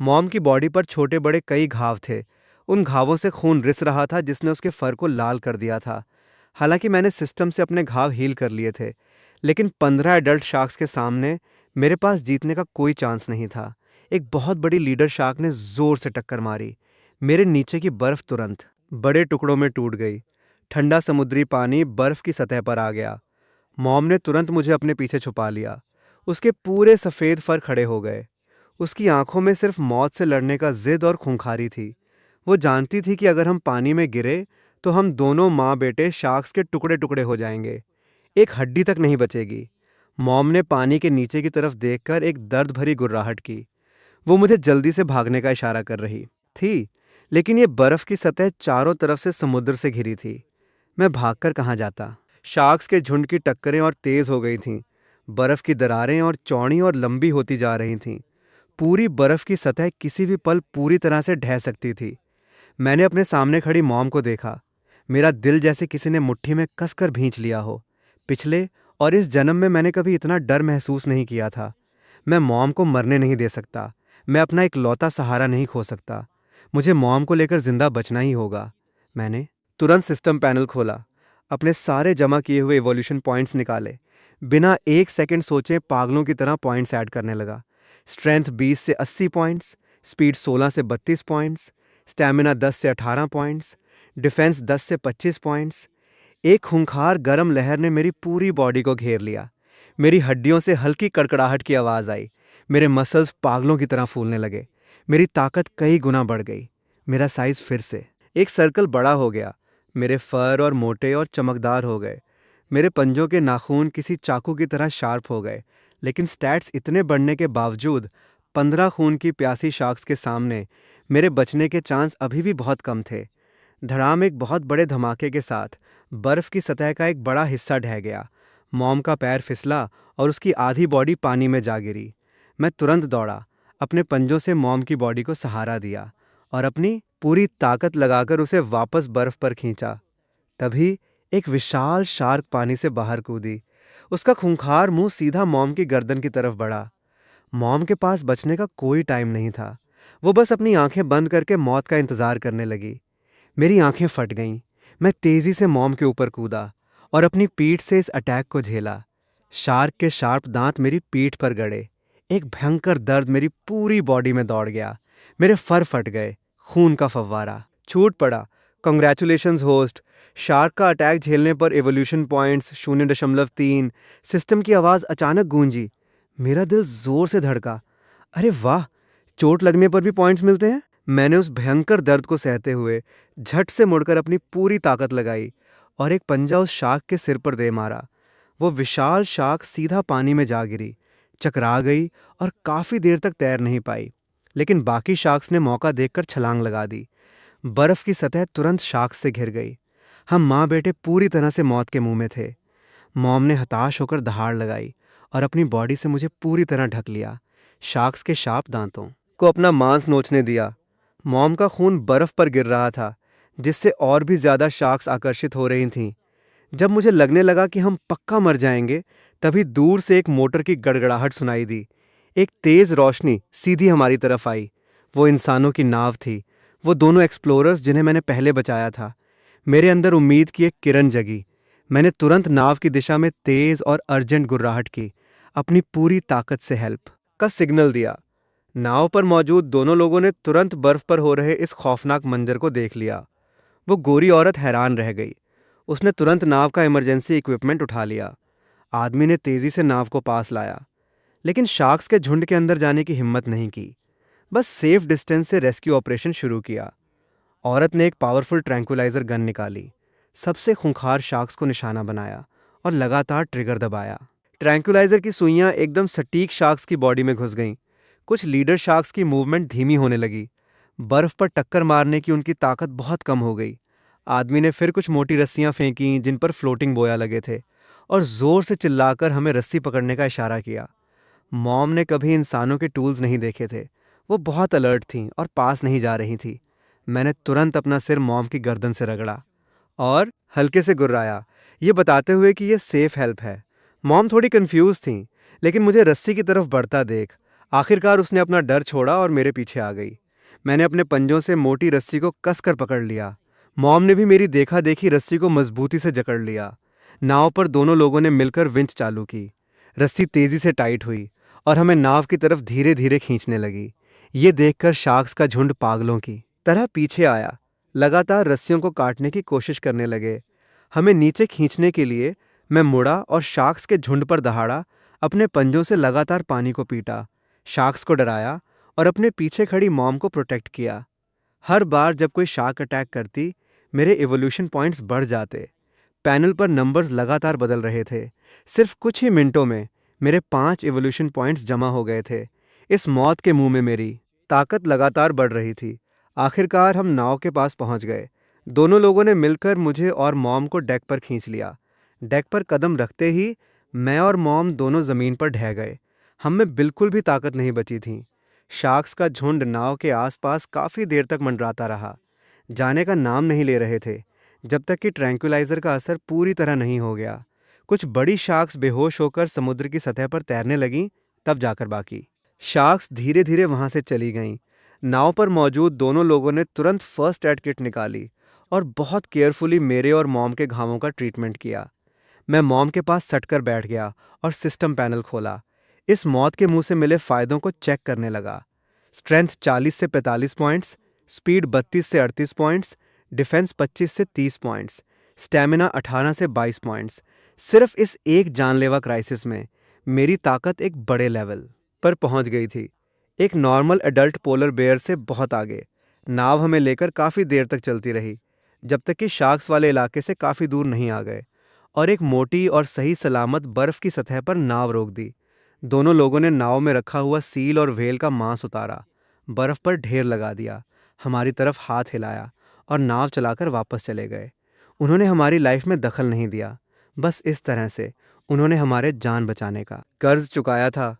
मॉम की बॉडी पर छोटे बड़े कई घाव थे। उन घावों से खून रिस रहा था जिसने उसके फर को लाल कर दिया था। हालांकि मैंने सिस्टम से अपने घाव हील कर लिए थे, लेकिन 15 एडल्ट शार्क्स के सामने मेरे पास जीतने का कोई चांस नहीं था। एक बहुत बड़ी लीडर शार्क ने जोर से टक्कर मारी। मेरे नीचे की बर्फ तुरंत बड़े टुकड़ों में टूट गई। ठंडा समुद्री पानी बर्फ की सतह पर आ गया। मॉम ने तुरंत मुझे अपने पीछे छुपा लिया। उसके पूरे सफ़ेद फर खड़े हो गए। उसकी आंखों में सिर्फ मौत से लड़ने का जिद और खूंखारी थी। वो जानती थी कि अगर हम पानी में गिरे तो हम दोनों माँ बेटे शार्क्स के टुकड़े टुकड़े हो जाएंगे। एक हड्डी तक नहीं बचेगी। मॉम ने पानी के नीचे की तरफ देखकर एक दर्द भरी गुर्राहट की। वो मुझे जल्दी से भागने का इशारा कर रही थी, लेकिन ये बर्फ की सतह चारों तरफ से समुद्र से घिरी थी। मैं भागकर कहाँ जाता? शार्क्स के झुंड की टक्करें और तेज हो गई थीं। बर्फ की दरारें और चौड़ी और लंबी होती जा रही थीं। पूरी बर्फ की सतह किसी भी पल पूरी तरह से ढह सकती थी। मैंने अपने सामने खड़ी मॉम को देखा। मेरा दिल जैसे किसी ने मुट्ठी में कसकर भींच लिया हो। पिछले और इस जन्म में मैंने कभी इतना डर महसूस नहीं किया था। मैं मॉम को मरने नहीं दे सकता। मैं अपना इकलौता सहारा नहीं खो सकता। मुझे मॉम को लेकर जिंदा बचना ही होगा। मैंने तुरंत सिस्टम पैनल खोला, अपने सारे जमा किए हुए इवोल्यूशन पॉइंट्स निकाले। बिना एक सेकंड सोचे पागलों की तरह पॉइंट्स ऐड करने लगा। स्ट्रेंथ 20 से 80 पॉइंट्स, स्पीड 16 से 32 पॉइंट्स, स्टैमिना 10 से 18 पॉइंट्स, डिफेंस 10 से 25 पॉइंट्स। एक खूंखार गर्म लहर ने मेरी पूरी बॉडी को घेर लिया। मेरी हड्डियों से हल्की कड़कड़ाहट की आवाज़ आई। मेरे मसल्स पागलों की तरह फूलने लगे। मेरी ताकत कई गुना बढ़ गई। मेरा साइज फिर से एक सर्कल बड़ा हो गया। मेरे फर और मोटे और चमकदार हो गए। मेरे पंजों के नाखून किसी चाकू की तरह शार्प हो गए। लेकिन स्टैट्स इतने बढ़ने के बावजूद 15 खून की प्यासी शार्क्स के सामने मेरे बचने के चांस अभी भी बहुत कम थे। धड़ाम एक बहुत बड़े धमाके के साथ बर्फ की सतह का एक बड़ा हिस्सा ढह गया। मॉम का पैर फिसला और उसकी आधी बॉडी पानी में जा गिरी। मैं तुरंत दौड़ा, अपने पंजों से मॉम की बॉडी को सहारा दिया और अपनी पूरी ताकत लगाकर उसे वापस बर्फ पर खींचा। तभी एक विशाल शार्क पानी से बाहर कूदी। उसका खूंखार मुंह सीधा मॉम की गर्दन की तरफ बढ़ा। मॉम के पास बचने का कोई टाइम नहीं था। वो बस अपनी आंखें बंद करके मौत का इंतजार करने लगी। मेरी आंखें फट गईं। मैं तेजी से मॉम के ऊपर कूदा और अपनी पीठ से इस अटैक को झेला। शार्क के शार्प दांत मेरी पीठ पर गड़े। एक भयंकर दर्द मेरी पूरी बॉडी में दौड़ गया। मेरे फर फट गए। खून का फव्वारा छूट पड़ा। Congratulations host. शार्क का अटैक झेलने पर एवोल्यूशन पॉइंट्स 0.3। सिस्टम की आवाज़ अचानक गूंजी। मेरा दिल जोर से धड़का। अरे वाह, चोट लगने पर भी पॉइंट्स मिलते हैं। मैंने उस भयंकर दर्द को सहते हुए झट से मुड़कर अपनी पूरी ताकत लगाई और एक पंजा उस शार्क के सिर पर दे मारा। वो विशाल शार्क सीधा पानी में जा गिरी, चकरा गई और काफ़ी देर तक तैर नहीं पाई। लेकिन बाकी शार्क्स ने मौका देखकर छलांग लगा दी। बर्फ की सतह तुरंत शार्क से घिर गई। हम माँ बेटे पूरी तरह से मौत के मुंह में थे। मॉम ने हताश होकर दहाड़ लगाई और अपनी बॉडी से मुझे पूरी तरह ढक लिया, शार्क्स के शार्प दांतों को अपना मांस नोचने दिया। मॉम का खून बर्फ पर गिर रहा था, जिससे और भी ज्यादा शार्क्स आकर्षित हो रही थीं। जब मुझे लगने लगा कि हम पक्का मर जाएंगे, तभी दूर से एक मोटर की गड़गड़ाहट सुनाई दी। एक तेज रोशनी सीधी हमारी तरफ आई। वो इंसानों की नाव थी, वो दोनों एक्सप्लोरर्स जिन्हें मैंने पहले बचाया था। मेरे अंदर उम्मीद की एक किरण जगी। मैंने तुरंत नाव की दिशा में तेज और अर्जेंट गुर्राहट की, अपनी पूरी ताकत से हेल्प का सिग्नल दिया। नाव पर मौजूद दोनों लोगों ने तुरंत बर्फ पर हो रहे इस खौफनाक मंजर को देख लिया। वो गोरी औरत हैरान रह गई। उसने तुरंत नाव का इमरजेंसी इक्विपमेंट उठा लिया। आदमी ने तेजी से नाव को पास लाया, लेकिन शार्क्स के झुंड के अंदर जाने की हिम्मत नहीं की। बस सेफ डिस्टेंस से रेस्क्यू ऑपरेशन शुरू किया। औरत ने एक पावरफुल ट्रैंक्विलाइजर गन निकाली, सबसे खूंखार शार्क्स को निशाना बनाया और लगातार ट्रिगर दबाया। ट्रैंक्विलाइजर की सुइयां एकदम सटीक शार्क्स की बॉडी में घुस गईं। कुछ लीडर शार्क्स की मूवमेंट धीमी होने लगी। बर्फ पर टक्कर मारने की उनकी ताकत बहुत कम हो गई। आदमी ने फिर कुछ मोटी रस्सियां फेंकी जिन पर फ्लोटिंग बोया लगे थे, और जोर से चिल्लाकर हमें रस्सी पकड़ने का इशारा किया। मॉम ने कभी इंसानों के टूल्स नहीं देखे थे। वो बहुत अलर्ट थीं और पास नहीं जा रही थी। मैंने तुरंत अपना सिर मॉम की गर्दन से रगड़ा और हल्के से गुर्राया, ये बताते हुए कि ये सेफ हेल्प है। मॉम थोड़ी कंफ्यूज थी, लेकिन मुझे रस्सी की तरफ बढ़ता देख आखिरकार उसने अपना डर छोड़ा और मेरे पीछे आ गई। मैंने अपने पंजों से मोटी रस्सी को कसकर पकड़ लिया। मॉम ने भी मेरी देखा देखी रस्सी को मजबूती से जकड़ लिया। नाव पर दोनों लोगों ने मिलकर विंच चालू की। रस्सी तेजी से टाइट हुई और हमें नाव की तरफ धीरे धीरे खींचने लगी। ये देखकर शार्क्स का झुंड पागलों की तरह पीछे आया, लगातार रस्सियों को काटने की कोशिश करने लगे। हमें नीचे खींचने के लिए मैं मुड़ा और शार्क्स के झुंड पर दहाड़ा, अपने पंजों से लगातार पानी को पीटा, शार्क्स को डराया और अपने पीछे खड़ी मॉम को प्रोटेक्ट किया। हर बार जब कोई शार्क अटैक करती, मेरे इवोल्यूशन पॉइंट्स बढ़ जाते। पैनल पर नंबर्स लगातार बदल रहे थे। सिर्फ कुछ ही मिनटों में मेरे 5 इवोल्यूशन पॉइंट्स जमा हो गए थे। इस मौत के मुंह में मेरी ताकत लगातार बढ़ रही थी। आखिरकार हम नाव के पास पहुंच गए। दोनों लोगों ने मिलकर मुझे और मॉम को डेक पर खींच लिया। डेक पर कदम रखते ही मैं और मॉम दोनों ज़मीन पर ढह गए। हम में बिल्कुल भी ताकत नहीं बची थी। शार्क्स का झुंड नाव के आसपास काफ़ी देर तक मंडराता रहा, जाने का नाम नहीं ले रहे थे, जब तक कि ट्रैंक्विलाइजर का असर पूरी तरह नहीं हो गया। कुछ बड़ी शार्क्स बेहोश होकर समुद्र की सतह पर तैरने लगीं, तब जाकर बाकी शार्क्स धीरे धीरे वहां से चली गईं। नाव पर मौजूद दोनों लोगों ने तुरंत फर्स्ट एड किट निकाली और बहुत केयरफुली मेरे और मॉम के घावों का ट्रीटमेंट किया। मैं मॉम के पास सटकर बैठ गया और सिस्टम पैनल खोला। इस मौत के मुंह से मिले फ़ायदों को चेक करने लगा। स्ट्रेंथ 40 से 45 पॉइंट्स, स्पीड 32 से 38 पॉइंट्स, डिफेंस 25 से 30 पॉइंट्स, स्टैमिना 18 से 22 पॉइंट्स। सिर्फ इस एक जानलेवा क्राइसिस में मेरी ताकत एक बड़े लेवल पर पहुंच गई थी, एक नॉर्मल एडल्ट पोलर बेयर से बहुत आगे। नाव हमें लेकर काफ़ी देर तक चलती रही, जब तक कि शार्क्स वाले इलाके से काफ़ी दूर नहीं आ गए और एक मोटी और सही सलामत बर्फ़ की सतह पर नाव रोक दी। दोनों लोगों ने नाव में रखा हुआ सील और व्हेल का मांस उतारा, बर्फ़ पर ढेर लगा दिया, हमारी तरफ हाथ हिलाया और नाव चलाकर वापस चले गए। उन्होंने हमारी लाइफ में दखल नहीं दिया। बस इस तरह से उन्होंने हमारे जान बचाने का कर्ज चुकाया था।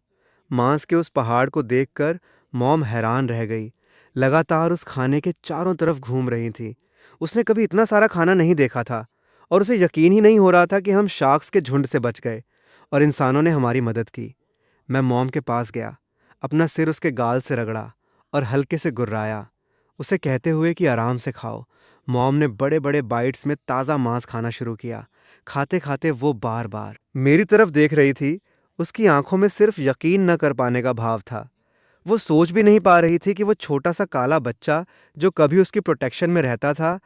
मांस के उस पहाड़ को देखकर मॉम हैरान रह गई, लगातार उस खाने के चारों तरफ घूम रही थी। उसने कभी इतना सारा खाना नहीं देखा था और उसे यकीन ही नहीं हो रहा था कि हम शार्क्स के झुंड से बच गए और इंसानों ने हमारी मदद की। मैं मॉम के पास गया, अपना सिर उसके गाल से रगड़ा और हल्के से गुर्राया, उसे कहते हुए कि आराम से खाओ। मॉम ने बड़े बड़े बाइट्स में ताज़ा मांस खाना शुरू किया। खाते खाते वो बार बार मेरी तरफ देख रही थी। उसकी आंखों में सिर्फ यकीन न कर पाने का भाव था। वो सोच भी नहीं पा रही थी कि वो छोटा सा काला बच्चा जो कभी उसकी प्रोटेक्शन में रहता था,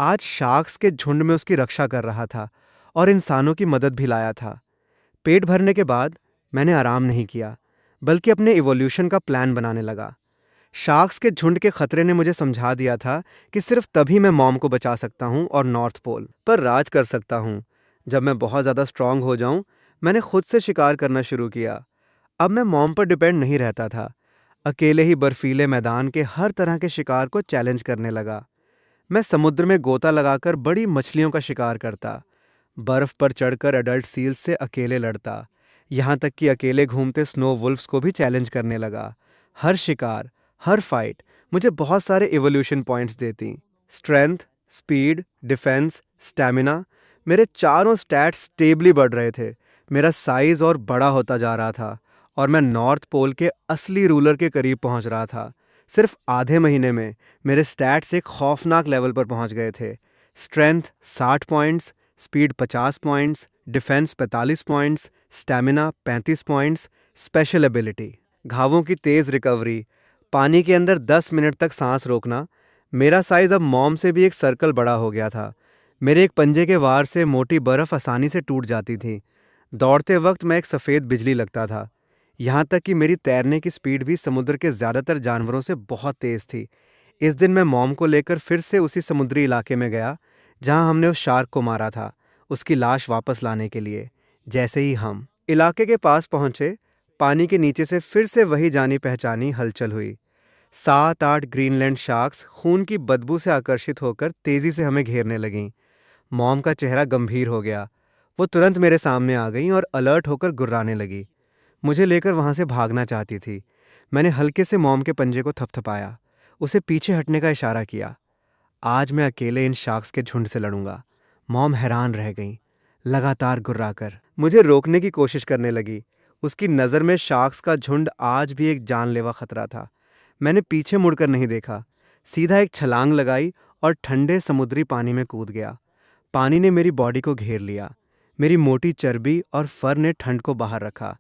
आज शार्क्स के झुंड में उसकी रक्षा कर रहा था और इंसानों की मदद भी लाया था। पेट भरने के बाद मैंने आराम नहीं किया, बल्कि अपने इवोल्यूशन का प्लान बनाने लगा। शार्क्स के झुंड के खतरे ने मुझे समझा दिया था कि सिर्फ तभी मैं मॉम को बचा सकता हूँ और नॉर्थ पोल पर राज कर सकता हूँ। जब मैं बहुत ज़्यादा स्ट्रांग हो जाऊं, मैंने खुद से शिकार करना शुरू किया। अब मैं मॉम पर डिपेंड नहीं रहता था। अकेले ही बर्फीले मैदान के हर तरह के शिकार को चैलेंज करने लगा। मैं समुद्र में गोता लगाकर बड़ी मछलियों का शिकार करता, बर्फ पर चढ़कर एडल्ट सील्स से अकेले लड़ता, यहाँ तक कि अकेले घूमते स्नो वुल्फ्स को भी चैलेंज करने लगा। हर शिकार, हर फाइट मुझे बहुत सारे इवोल्यूशन पॉइंट्स देती। स्ट्रेंथ, स्पीड, डिफेंस, स्टैमिना, मेरे चारों स्टैट्स स्टेबली बढ़ रहे थे। मेरा साइज और बड़ा होता जा रहा था और मैं नॉर्थ पोल के असली रूलर के करीब पहुंच रहा था। सिर्फ आधे महीने में मेरे स्टैट्स एक खौफनाक लेवल पर पहुंच गए थे। Strength 60 points, speed 50 points, defence 45 points, stamina 35 points, special ability घावों की तेज़ रिकवरी, पानी के अंदर 10 मिनट तक सांस रोकना। मेरा साइज अब मॉम से भी एक सर्कल बड़ा हो गया था। मेरे एक पंजे के वार से मोटी बर्फ आसानी से टूट जाती थी। दौड़ते वक्त मैं एक सफ़ेद बिजली लगता था। यहाँ तक कि मेरी तैरने की स्पीड भी समुद्र के ज़्यादातर जानवरों से बहुत तेज़ थी। इस दिन मैं मॉम को लेकर फिर से उसी समुद्री इलाके में गया जहाँ हमने उस शार्क को मारा था, उसकी लाश वापस लाने के लिए। जैसे ही हम इलाके के पास पहुँचे, पानी के नीचे से फिर से वही जानी पहचानी हलचल हुई। 7-8 ग्रीनलैंड शार्क्स खून की बदबू से आकर्षित होकर तेज़ी से हमें घेरने लगीं। मॉम का चेहरा गंभीर हो गया। वो तुरंत मेरे सामने आ गई और अलर्ट होकर गुर्राने लगी। मुझे लेकर वहाँ से भागना चाहती थी। मैंने हल्के से मॉम के पंजे को थपथपाया, उसे पीछे हटने का इशारा किया। आज मैं अकेले इन शार्क्स के झुंड से लड़ूंगा। मॉम हैरान रह गई, लगातार गुर्राकर मुझे रोकने की कोशिश करने लगी। उसकी नज़र में शार्क्स का झुंड आज भी एक जानलेवा खतरा था। मैंने पीछे मुड़कर नहीं देखा, सीधा एक छलांग लगाई और ठंडे समुद्री पानी में कूद गया। पानी ने मेरी बॉडी को घेर लिया। मेरी मोटी चर्बी और फर ने ठंड को बाहर रखा।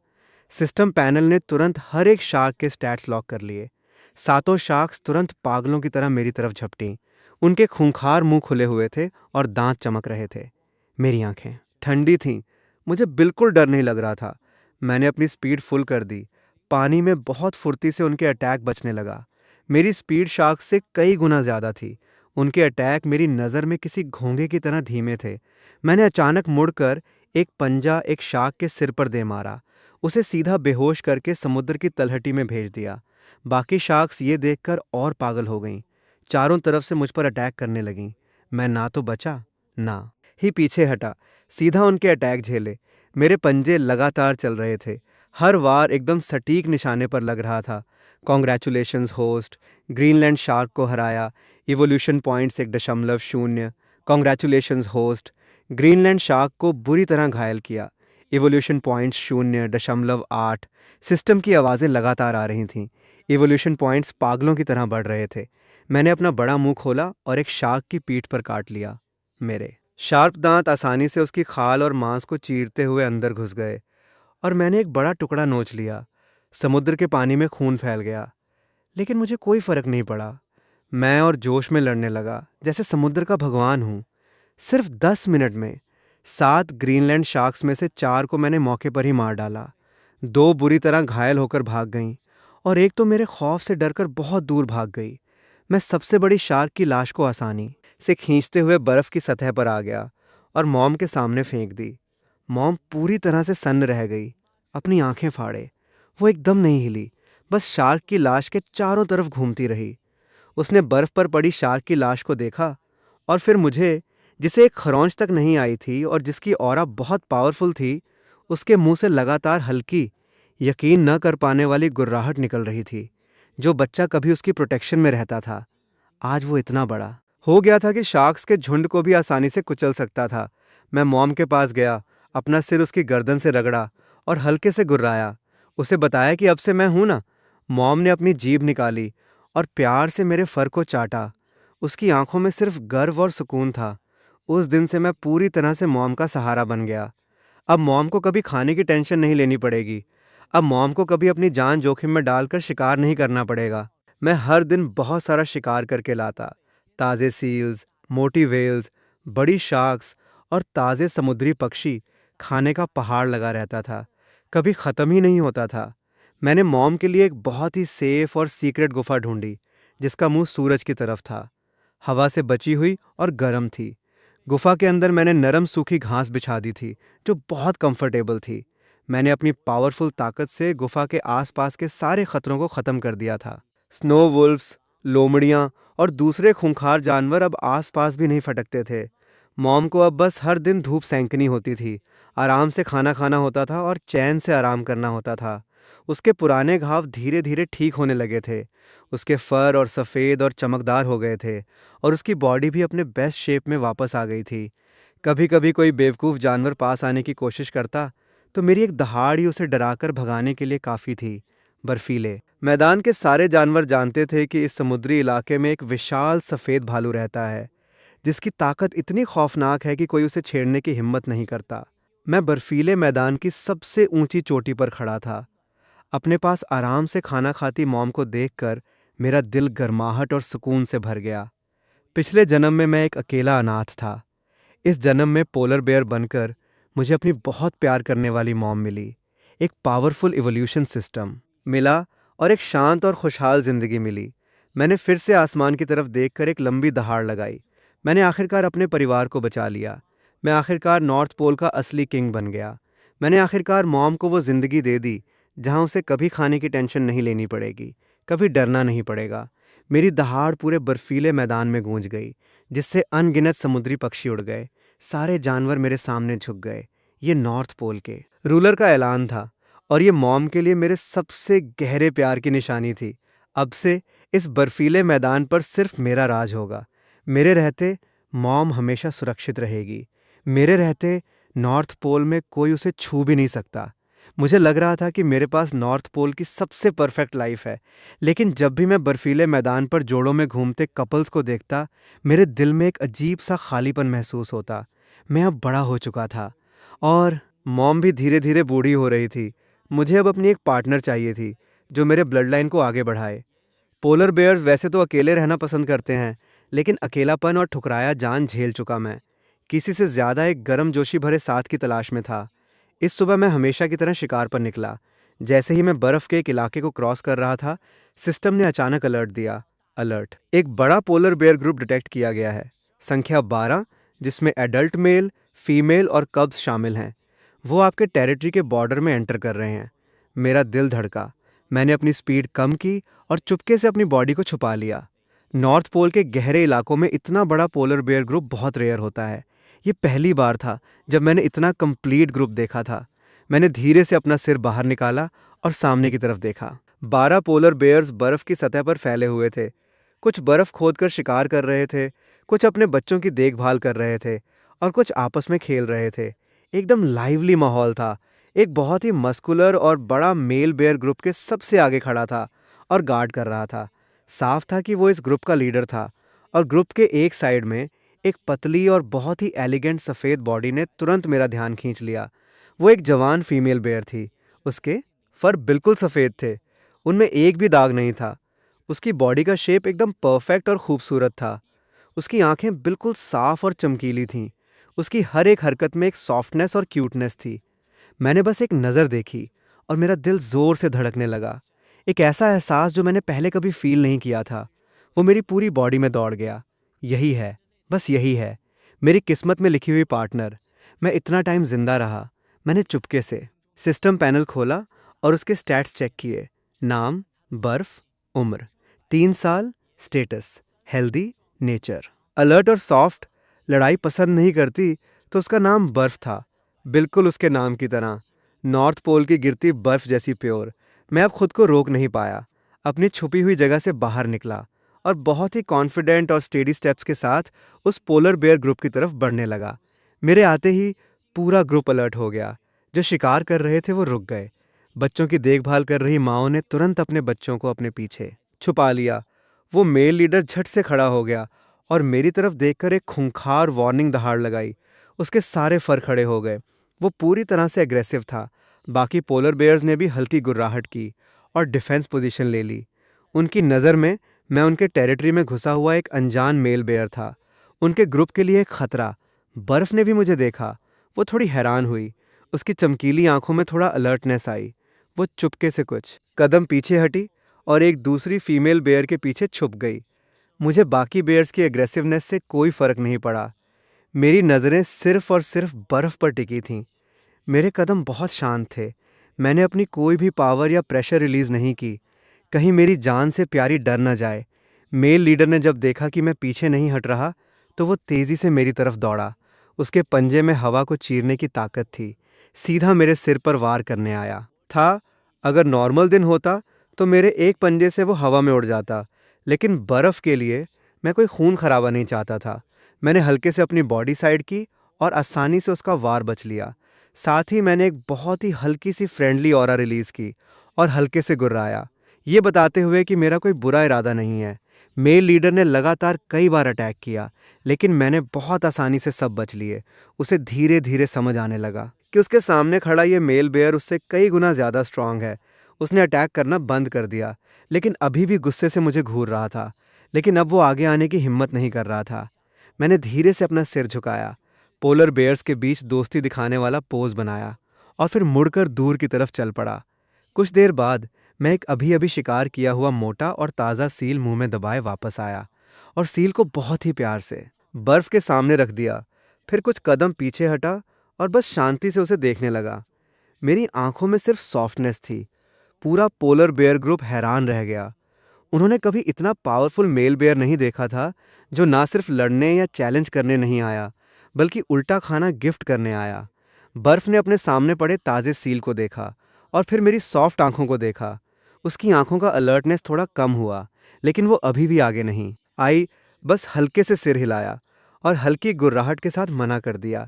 सिस्टम पैनल ने तुरंत हर एक शार्क के स्टैट्स लॉक कर लिए। सातों शार्क्स तुरंत पागलों की तरह मेरी तरफ झपटीं। उनके खूंखार मुंह खुले हुए थे और दांत चमक रहे थे। मेरी आंखें ठंडी थीं। मुझे बिल्कुल डर नहीं लग रहा था। मैंने अपनी स्पीड फुल कर दी। पानी में बहुत फुर्ती से उनके अटैक बचने लगा। मेरी स्पीड शार्क से कई गुना ज़्यादा थी। उनके अटैक मेरी नज़र में किसी घोंघे की तरह धीमे थे। मैंने अचानक मुड़कर एक पंजा एक शार्क के सिर पर दे मारा, उसे सीधा बेहोश करके समुद्र की तलहटी में भेज दिया। बाकी शार्क्स ये देखकर और पागल हो गईं। चारों तरफ से मुझ पर अटैक करने लगीं। मैं ना तो बचा, ना ही पीछे हटा, सीधा उनके अटैक झेले। मेरे पंजे लगातार चल रहे थे। हर वार एकदम सटीक निशाने पर लग रहा था। कॉन्ग्रेचुलेशंस होस्ट, ग्रीनलैंड शार्क को हराया, evolution points 1.0। Congratulations host, Greenland shark को बुरी तरह घायल किया, इवोल्यूशन पॉइंट्स 0.8। सिस्टम की आवाज़ें लगातार आ रही थीं। इवोल्यूशन पॉइंट्स पागलों की तरह बढ़ रहे थे। मैंने अपना बड़ा मुंह खोला और एक शार्क की पीठ पर काट लिया। मेरे शार्प दांत आसानी से उसकी खाल और मांस को चीरते हुए अंदर घुस गए और मैंने एक बड़ा टुकड़ा नोच लिया। समुद्र के पानी में खून फैल गया, लेकिन मुझे कोई फर्क नहीं पड़ा। मैं और जोश में लड़ने लगा जैसे समुद्र का भगवान हूँ। सिर्फ 10 मिनट में 7 ग्रीनलैंड शार्क्स में से 4 को मैंने मौके पर ही मार डाला। 2 बुरी तरह घायल होकर भाग गईं और एक तो मेरे खौफ से डरकर बहुत दूर भाग गई। मैं सबसे बड़ी शार्क की लाश को आसानी से खींचते हुए बर्फ की सतह पर आ गया और मॉम के सामने फेंक दी। मॉम पूरी तरह से सन्न रह गई, अपनी आंखें फाड़े। वो एकदम नहीं हिली, बस शार्क की लाश के चारों तरफ घूमती रही। उसने बर्फ पर पड़ी शार्क की लाश को देखा और फिर मुझे, जिसे एक खरोंच तक नहीं आई थी और जिसकी ऑरा बहुत पावरफुल थी। उसके मुंह से लगातार हल्की, यकीन न कर पाने वाली गुर्राहट निकल रही थी। जो बच्चा कभी उसकी प्रोटेक्शन में रहता था, आज वो इतना बड़ा हो गया था कि शार्क्स के झुंड को भी आसानी से कुचल सकता था। मैं मॉम के पास गया, अपना सिर उसकी गर्दन से रगड़ा और हल्के से गुर्राया। उसे बताया कि अब से मैं हूं ना। मॉम ने अपनी जीभ निकाली और प्यार से मेरे फर को चाटा। उसकी आंखों में सिर्फ गर्व और सुकून था। उस दिन से मैं पूरी तरह से मॉम का सहारा बन गया। अब मॉम को कभी खाने की टेंशन नहीं लेनी पड़ेगी। अब मॉम को कभी अपनी जान जोखिम में डालकर शिकार नहीं करना पड़ेगा। मैं हर दिन बहुत सारा शिकार करके लाता, ताज़े सील्स, मोटी व्हेल्स, बड़ी शार्क्स और ताज़े समुद्री पक्षी खाने का पहाड़ लगा रहता था, कभी ख़त्म ही नहीं होता था। मैंने मॉम के लिए एक बहुत ही सेफ और सीक्रेट गुफा ढूंढी, जिसका मुंह सूरज की तरफ था, हवा से बची हुई और गर्म थी। गुफा के अंदर मैंने नरम सूखी घास बिछा दी थी, जो बहुत कंफर्टेबल थी। मैंने अपनी पावरफुल ताकत से गुफा के आसपास के सारे खतरों को ख़त्म कर दिया था। स्नो वुल्फ्स, लोमड़ियाँ और दूसरे खूंखार जानवर अब आसपास भी नहीं फटकते थे। मॉम को अब बस हर दिन धूप सेंकनी होती थी, आराम से खाना खाना होता था और चैन से आराम करना होता था। उसके पुराने घाव धीरे धीरे ठीक होने लगे थे। उसके फर और सफ़ेद और चमकदार हो गए थे, और उसकी बॉडी भी अपने बेस्ट शेप में वापस आ गई थी। कभी कभी कोई बेवकूफ़ जानवर पास आने की कोशिश करता, तो मेरी एक दहाड़ ही उसे डराकर भगाने के लिए काफ़ी थी। बर्फीले मैदान के सारे जानवर जानते थे कि इस समुद्री इलाके में एक विशाल सफ़ेद भालू रहता है, जिसकी ताकत इतनी खौफनाक है कि कोई उसे छेड़ने की हिम्मत नहीं करता। मैं बर्फीले मैदान की सबसे ऊंची चोटी पर खड़ा था, अपने पास आराम से खाना खाती मॉम को देखकर मेरा दिल गर्माहट और सुकून से भर गया। पिछले जन्म में मैं एक अकेला अनाथ था। इस जन्म में पोलर बेयर बनकर मुझे अपनी बहुत प्यार करने वाली मॉम मिली, एक पावरफुल इवोल्यूशन सिस्टम मिला और एक शांत और खुशहाल ज़िंदगी मिली। मैंने फिर से आसमान की तरफ देखकर एक लंबी दहाड़ लगाई। मैंने आखिरकार अपने परिवार को बचा लिया। मैं आखिरकार नॉर्थ पोल का असली किंग बन गया। मैंने आखिरकार मॉम को वो ज़िंदगी दे दी जहाँ उसे कभी खाने की टेंशन नहीं लेनी पड़ेगी, कभी डरना नहीं पड़ेगा। मेरी दहाड़ पूरे बर्फीले मैदान में गूंज गई, जिससे अनगिनत समुद्री पक्षी उड़ गए। सारे जानवर मेरे सामने झुक गए। ये नॉर्थ पोल के रूलर का ऐलान था, और ये मॉम के लिए मेरे सबसे गहरे प्यार की निशानी थी। अब से इस बर्फीले मैदान पर सिर्फ मेरा राज होगा। मेरे रहते मॉम हमेशा सुरक्षित रहेगी। मेरे रहते नॉर्थ पोल में कोई उसे छू भी नहीं सकता। मुझे लग रहा था कि मेरे पास नॉर्थ पोल की सबसे परफेक्ट लाइफ है, लेकिन जब भी मैं बर्फीले मैदान पर जोड़ों में घूमते कपल्स को देखता, मेरे दिल में एक अजीब सा खालीपन महसूस होता। मैं अब बड़ा हो चुका था, और मॉम भी धीरे धीरे बूढ़ी हो रही थी। मुझे अब अपनी एक पार्टनर चाहिए थी, जो मेरे ब्लड लाइन को आगे बढ़ाए। पोलर बेयर्स वैसे तो अकेले रहना पसंद करते हैं, लेकिन अकेलापन और ठुकराया जान झेल चुका मैं। किसी से ज़्यादा एक गर्मजोशी भरे साथ की तलाश में था। इस सुबह मैं हमेशा की तरह शिकार पर निकला। जैसे ही मैं बर्फ़ के एक इलाके को क्रॉस कर रहा था, सिस्टम ने अचानक अलर्ट दिया। अलर्ट, एक बड़ा पोलर बेयर ग्रुप डिटेक्ट किया गया है। संख्या 12, जिसमें एडल्ट मेल, फीमेल और कब्स शामिल हैं। वो आपके टेरिटरी के बॉर्डर में एंटर कर रहे हैं। मेरा दिल धड़का। मैंने अपनी स्पीड कम की और चुपके से अपनी बॉडी को छुपा लिया। नॉर्थ पोल के गहरे इलाकों में इतना बड़ा पोलर बेयर ग्रुप बहुत रेयर होता है। ये पहली बार था जब मैंने इतना कंप्लीट ग्रुप देखा था। मैंने धीरे से अपना सिर बाहर निकाला और सामने की तरफ देखा। 12 पोलर बेयर्स बर्फ की सतह पर फैले हुए थे। कुछ बर्फ खोदकर शिकार कर रहे थे, कुछ अपने बच्चों की देखभाल कर रहे थे, और कुछ आपस में खेल रहे थे। एकदम लाइवली माहौल था। एक बहुत ही मस्कुलर और बड़ा मेल बेयर ग्रुप के सबसे आगे खड़ा था और गार्ड कर रहा था। साफ था कि वो इस ग्रुप का लीडर था, और ग्रुप के एक साइड में एक पतली और बहुत ही एलिगेंट सफ़ेद बॉडी ने तुरंत मेरा ध्यान खींच लिया। वो एक जवान फीमेल बेयर थी। उसके फर बिल्कुल सफ़ेद थे, उनमें एक भी दाग नहीं था। उसकी बॉडी का शेप एकदम परफेक्ट और खूबसूरत था। उसकी आंखें बिल्कुल साफ और चमकीली थीं। उसकी हर एक हरकत में एक सॉफ्टनेस और क्यूटनेस थी। मैंने बस एक नज़र देखी और मेरा दिल ज़ोर से धड़कने लगा। एक ऐसा एहसास जो मैंने पहले कभी फील नहीं किया था, वो मेरी पूरी बॉडी में दौड़ गया। यही है, बस यही है मेरी किस्मत में लिखी हुई पार्टनर। मैं इतना टाइम जिंदा रहा। मैंने चुपके से सिस्टम पैनल खोला और उसके स्टैट्स चेक किए। नाम, बर्फ, उम्र, 3 साल, स्टेटस हेल्दी, नेचर अलर्ट और सॉफ्ट। लड़ाई पसंद नहीं करती, तो उसका नाम बर्फ था, बिल्कुल उसके नाम की तरह। नॉर्थ पोल की गिरती बर्फ जैसी प्योर। मैं अब खुद को रोक नहीं पाया। अपनी छुपी हुई जगह से बाहर निकला और बहुत ही कॉन्फिडेंट और स्टेडी स्टेप्स के साथ उस पोलर बेयर ग्रुप की तरफ बढ़ने लगा। मेरे आते ही पूरा ग्रुप अलर्ट हो गया। जो शिकार कर रहे थे वो रुक गए। बच्चों की देखभाल कर रही माँओं ने तुरंत अपने बच्चों को अपने पीछे छुपा लिया। वो मेल लीडर झट से खड़ा हो गया और मेरी तरफ देखकर एक खूंखार वार्निंग दहाड़ लगाई। उसके सारे फर खड़े हो गए। वो पूरी तरह से एग्रेसिव था। बाकी पोलर बेयर्स ने भी हल्की गुर्राहट की और डिफेंस पोजीशन ले ली। उनकी नज़र में मैं उनके टेरिटरी में घुसा हुआ एक अनजान मेल बेयर था। उनके ग्रुप के लिए एक खतरा। बर्फ ने भी मुझे देखा। वो थोड़ी हैरान हुई। उसकी चमकीली आंखों में थोड़ा अलर्टनेस आई। वो चुपके से कुछ कदम पीछे हटी और एक दूसरी फीमेल बेयर के पीछे छुप गई। मुझे बाकी बेयर्स की एग्रेसिवनेस से कोई फर्क नहीं पड़ा। मेरी नज़रें सिर्फ और सिर्फ बर्फ पर टिकी थीं। मेरे कदम बहुत शांत थे। मैंने अपनी कोई भी पावर या प्रेशर रिलीज नहीं की, कहीं मेरी जान से प्यारी डर न जाए। मेल लीडर ने जब देखा कि मैं पीछे नहीं हट रहा, तो वो तेजी से मेरी तरफ दौड़ा। उसके पंजे में हवा को चीरने की ताकत थी। सीधा मेरे सिर पर वार करने आया था। अगर नॉर्मल दिन होता तो मेरे एक पंजे से वो हवा में उड़ जाता, लेकिन बर्फ के लिए मैं कोई खून खराबा नहीं चाहता था। मैंने हल्के से अपनी बॉडी साइड की और आसानी से उसका वार बच लिया। साथ ही मैंने एक बहुत ही हल्की सी फ्रेंडली ऑरा रिलीज की और हल्के से गुर्राया, ये बताते हुए कि मेरा कोई बुरा इरादा नहीं है। मेल लीडर ने लगातार कई बार अटैक किया, लेकिन मैंने बहुत आसानी से सब बच लिए। उसे धीरे धीरे समझ आने लगा कि उसके सामने खड़ा ये मेल बेयर उससे कई गुना ज़्यादा स्ट्रांग है। उसने अटैक करना बंद कर दिया, लेकिन अभी भी गुस्से से मुझे घूर रहा था। लेकिन अब वो आगे आने की हिम्मत नहीं कर रहा था। मैंने धीरे से अपना सिर झुकाया, पोलर बेयर्स के बीच दोस्ती दिखाने वाला पोज बनाया और फिर मुड़कर दूर की तरफ चल पड़ा। कुछ देर बाद मैं एक अभी अभी शिकार किया हुआ मोटा और ताज़ा सील मुंह में दबाए वापस आया और सील को बहुत ही प्यार से बर्फ के सामने रख दिया। फिर कुछ कदम पीछे हटा और बस शांति से उसे देखने लगा। मेरी आंखों में सिर्फ सॉफ्टनेस थी। पूरा पोलर बेयर ग्रुप हैरान रह गया। उन्होंने कभी इतना पावरफुल मेल बेयर नहीं देखा था, जो ना सिर्फ लड़ने या चैलेंज करने नहीं आया, बल्कि उल्टा खाना गिफ्ट करने आया। बर्फ ने अपने सामने पड़े ताज़े सील को देखा और फिर मेरी सॉफ्ट आंखों को देखा। उसकी आंखों का अलर्टनेस थोड़ा कम हुआ, लेकिन वो अभी भी आगे नहीं आई। बस हल्के से सिर हिलाया और हल्की गुर्राहट के साथ मना कर दिया।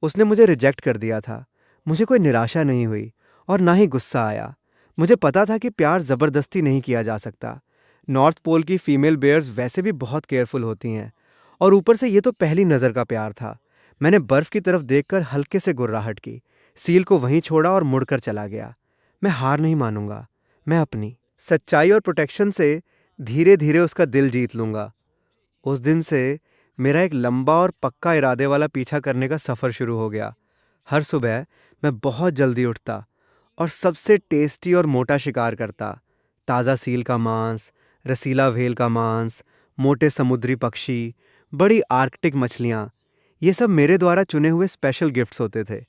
उसने मुझे रिजेक्ट कर दिया था। मुझे कोई निराशा नहीं हुई और ना ही गुस्सा आया। मुझे पता था कि प्यार ज़बरदस्ती नहीं किया जा सकता। नॉर्थ पोल की फीमेल बेयर्स वैसे भी बहुत केयरफुल होती हैं, और ऊपर से ये तो पहली नज़र का प्यार था। मैंने बर्फ की तरफ देखकर हल्के से गुर्राहट की, सील को वहीं छोड़ा और मुड़कर चला गया। मैं हार नहीं मानूंगा। मैं अपनी सच्चाई और प्रोटेक्शन से धीरे धीरे उसका दिल जीत लूंगा। उस दिन से मेरा एक लंबा और पक्का इरादे वाला पीछा करने का सफ़र शुरू हो गया। हर सुबह मैं बहुत जल्दी उठता और सबसे टेस्टी और मोटा शिकार करता। ताज़ा सील का मांस, रसीला व्हेल का मांस, मोटे समुद्री पक्षी, बड़ी आर्कटिक मछलियाँ, ये सब मेरे द्वारा चुने हुए स्पेशल गिफ्ट्स होते थे।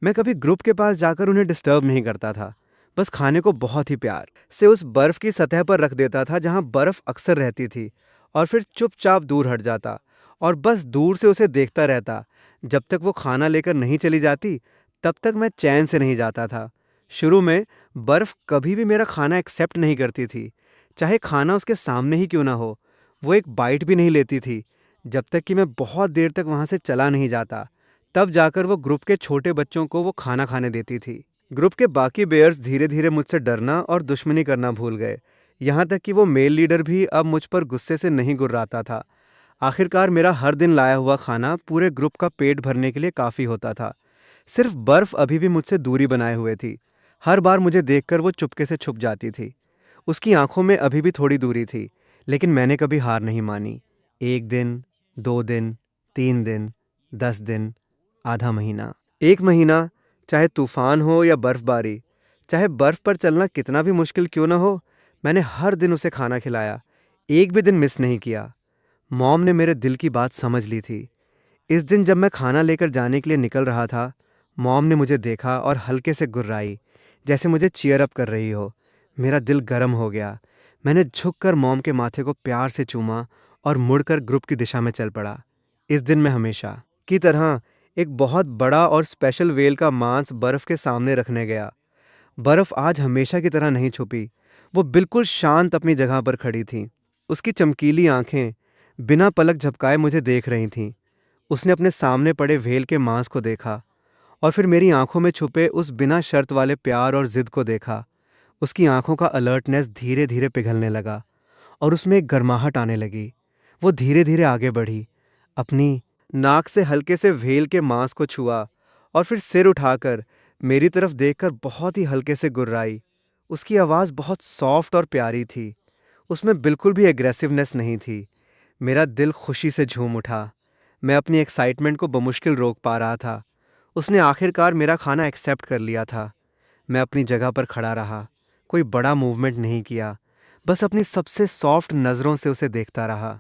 मैं कभी ग्रुप के पास जाकर उन्हें डिस्टर्ब नहीं करता था, बस खाने को बहुत ही प्यार से उस बर्फ़ की सतह पर रख देता था जहाँ बर्फ़ अक्सर रहती थी, और फिर चुपचाप दूर हट जाता और बस दूर से उसे देखता रहता। जब तक वो खाना लेकर नहीं चली जाती, तब तक मैं चैन से नहीं जाता था। शुरू में बर्फ़ कभी भी मेरा खाना एक्सेप्ट नहीं करती थी, चाहे खाना उसके सामने ही क्यों ना हो। वो एक बाइट भी नहीं लेती थी, जब तक कि मैं बहुत देर तक वहाँ से चला नहीं जाता। तब जाकर वो ग्रुप के छोटे बच्चों को वो खाना खाने देती थी। ग्रुप के बाकी बेयर्स धीरे धीरे मुझसे डरना और दुश्मनी करना भूल गए, यहाँ तक कि वो मेल लीडर भी अब मुझ पर गुस्से से नहीं गुर्राता था। आखिरकार मेरा हर दिन लाया हुआ खाना पूरे ग्रुप का पेट भरने के लिए काफ़ी होता था। सिर्फ बर्फ़ अभी भी मुझसे दूरी बनाए हुए थी। हर बार मुझे देखकर वो चुपके से छुप जाती थी। उसकी आंखों में अभी भी थोड़ी दूरी थी, लेकिन मैंने कभी हार नहीं मानी। 1 दिन, 2 दिन, 3 दिन, 10 दिन, आधा महीना, 1 महीना, चाहे तूफान हो या बर्फबारी, चाहे बर्फ पर चलना कितना भी मुश्किल क्यों ना हो, मैंने हर दिन उसे खाना खिलाया। एक भी दिन मिस नहीं किया। मॉम ने मेरे दिल की बात समझ ली थी। इस दिन जब मैं खाना लेकर जाने के लिए निकल रहा था, मॉम ने मुझे देखा और हल्के से गुर्राई, जैसे मुझे चीयर अप कर रही हो। मेरा दिल गर्म हो गया। मैंने झुककर मॉम के माथे को प्यार से चूमा और मुड़कर ग्रुप की दिशा में चल पड़ा। इस दिन मैं हमेशा की तरह एक बहुत बड़ा और स्पेशल व्हेल का मांस बर्फ के सामने रखने गया। बर्फ आज हमेशा की तरह नहीं छुपी। वो बिल्कुल शांत अपनी जगह पर खड़ी थी। उसकी चमकीली आंखें बिना पलक झपकाए मुझे देख रही थीं। उसने अपने सामने पड़े व्हेल के मांस को देखा और फिर मेरी आंखों में छुपे उस बिना शर्त वाले प्यार और जिद को देखा। उसकी आंखों का अलर्टनेस धीरे धीरे पिघलने लगा और उसमें एक गर्माहट आने लगी। वो धीरे धीरे आगे बढ़ी, अपनी नाक से हल्के से व्हेल के मांस को छुआ और फिर सिर उठाकर मेरी तरफ देखकर बहुत ही हल्के से गुर्राई। उसकी आवाज़ बहुत सॉफ्ट और प्यारी थी। उसमें बिल्कुल भी एग्रेसिवनेस नहीं थी। मेरा दिल खुशी से झूम उठा। मैं अपनी एक्साइटमेंट को बमुश्किल रोक पा रहा था। उसने आखिरकार मेरा खाना एक्सेप्ट कर लिया था। मैं अपनी जगह पर खड़ा रहा, कोई बड़ा मूवमेंट नहीं किया, बस अपनी सबसे सॉफ्ट नज़रों से उसे देखता रहा।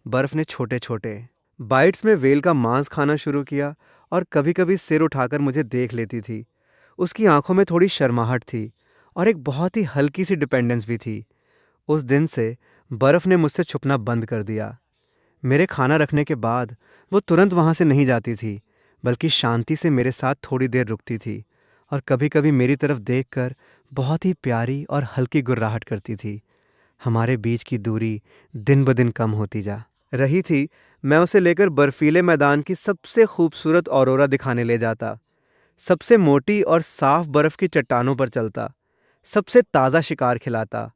बर्फ़ ने छोटे छोटे बाइट्स में व्हेल का मांस खाना शुरू किया और कभी कभी सिर उठाकर मुझे देख लेती थी। उसकी आंखों में थोड़ी शर्माहट थी और एक बहुत ही हल्की सी डिपेंडेंस भी थी। उस दिन से बर्फ़ ने मुझसे छुपना बंद कर दिया। मेरे खाना रखने के बाद वो तुरंत वहाँ से नहीं जाती थी, बल्कि शांति से मेरे साथ थोड़ी देर रुकती थी और कभी-कभी मेरी तरफ देखकर बहुत ही प्यारी और हल्की गुर्राहट करती थी। हमारे बीच की दूरी दिन ब दिन कम होती जा रही थी। मैं उसे लेकर बर्फीले मैदान की सबसे खूबसूरत ऑरोरा दिखाने ले जाता, सबसे मोटी और साफ बर्फ की चट्टानों पर चलता, सबसे ताज़ा शिकार खिलाता।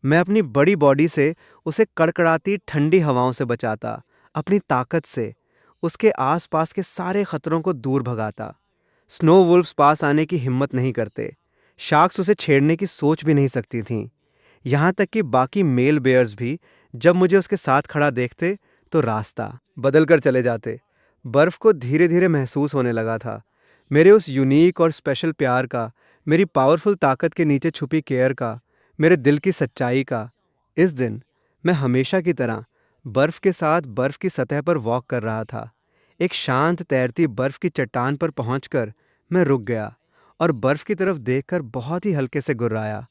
मैं अपनी बड़ी बॉडी से उसे कड़कड़ाती ठंडी हवाओं से बचाता, अपनी ताकत से उसके आसपास के सारे खतरों को दूर भगाता। स्नो वुल्फ्स पास आने की हिम्मत नहीं करते, शार्क्स उसे छेड़ने की सोच भी नहीं सकती थीं। यहाँ तक कि बाकी मेल बेयर्स भी जब मुझे उसके साथ खड़ा देखते तो रास्ता बदल कर चले जाते। बर्फ को धीरे धीरे महसूस होने लगा था, मेरे उस यूनिक और स्पेशल प्यार का, मेरी पावरफुल ताकत के नीचे छुपी केयर का, मेरे दिल की सच्चाई का। इस दिन मैं हमेशा की तरह बर्फ के साथ बर्फ की सतह पर वॉक कर रहा था। एक शांत तैरती बर्फ की चट्टान पर पहुंचकर मैं रुक गया और बर्फ की तरफ देखकर बहुत ही हल्के से गुर्राया।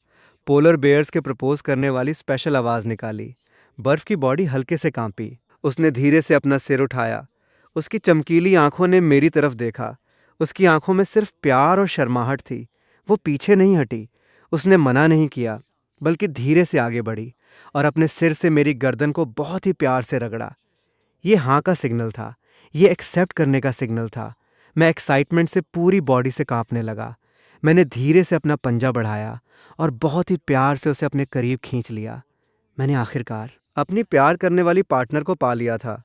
पोलर बेयर्स के प्रपोज करने वाली स्पेशल आवाज़ निकाली। बर्फ की बॉडी हल्के से कांपी। उसने धीरे से अपना सिर उठाया। उसकी चमकीली आंखों ने मेरी तरफ देखा। उसकी आंखों में सिर्फ प्यार और शर्माहट थी। वो पीछे नहीं हटी। उसने मना नहीं किया, बल्कि धीरे से आगे बढ़ी और अपने सिर से मेरी गर्दन को बहुत ही प्यार से रगड़ा। ये हाँ का सिग्नल था, ये एक्सेप्ट करने का सिग्नल था। मैं एक्साइटमेंट से पूरी बॉडी से कांपने लगा। मैंने धीरे से अपना पंजा बढ़ाया और बहुत ही प्यार से उसे अपने करीब खींच लिया। मैंने आखिरकार अपनी प्यार करने वाली पार्टनर को पा लिया था।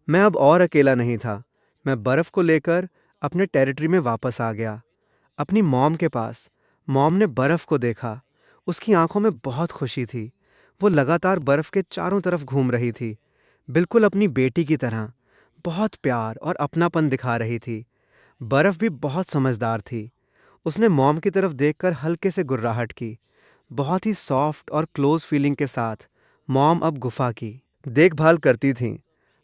मैं अब और अकेला नहीं था। मैं बर्फ़ को लेकर अपने टेरिटरी में वापस आ गया, अपनी मॉम के पास। मॉम ने बर्फ़ को देखा। उसकी आंखों में बहुत खुशी थी। वो लगातार बर्फ़ के चारों तरफ घूम रही थी, बिल्कुल अपनी बेटी की तरह, बहुत प्यार और अपनापन दिखा रही थी। बर्फ़ भी बहुत समझदार थी। उसने मॉम की तरफ देखकर हल्के से गुर्राहट की। बहुत ही सॉफ्ट और क्लोज फीलिंग के साथ मॉम अब गुफा की देखभाल करती थीं।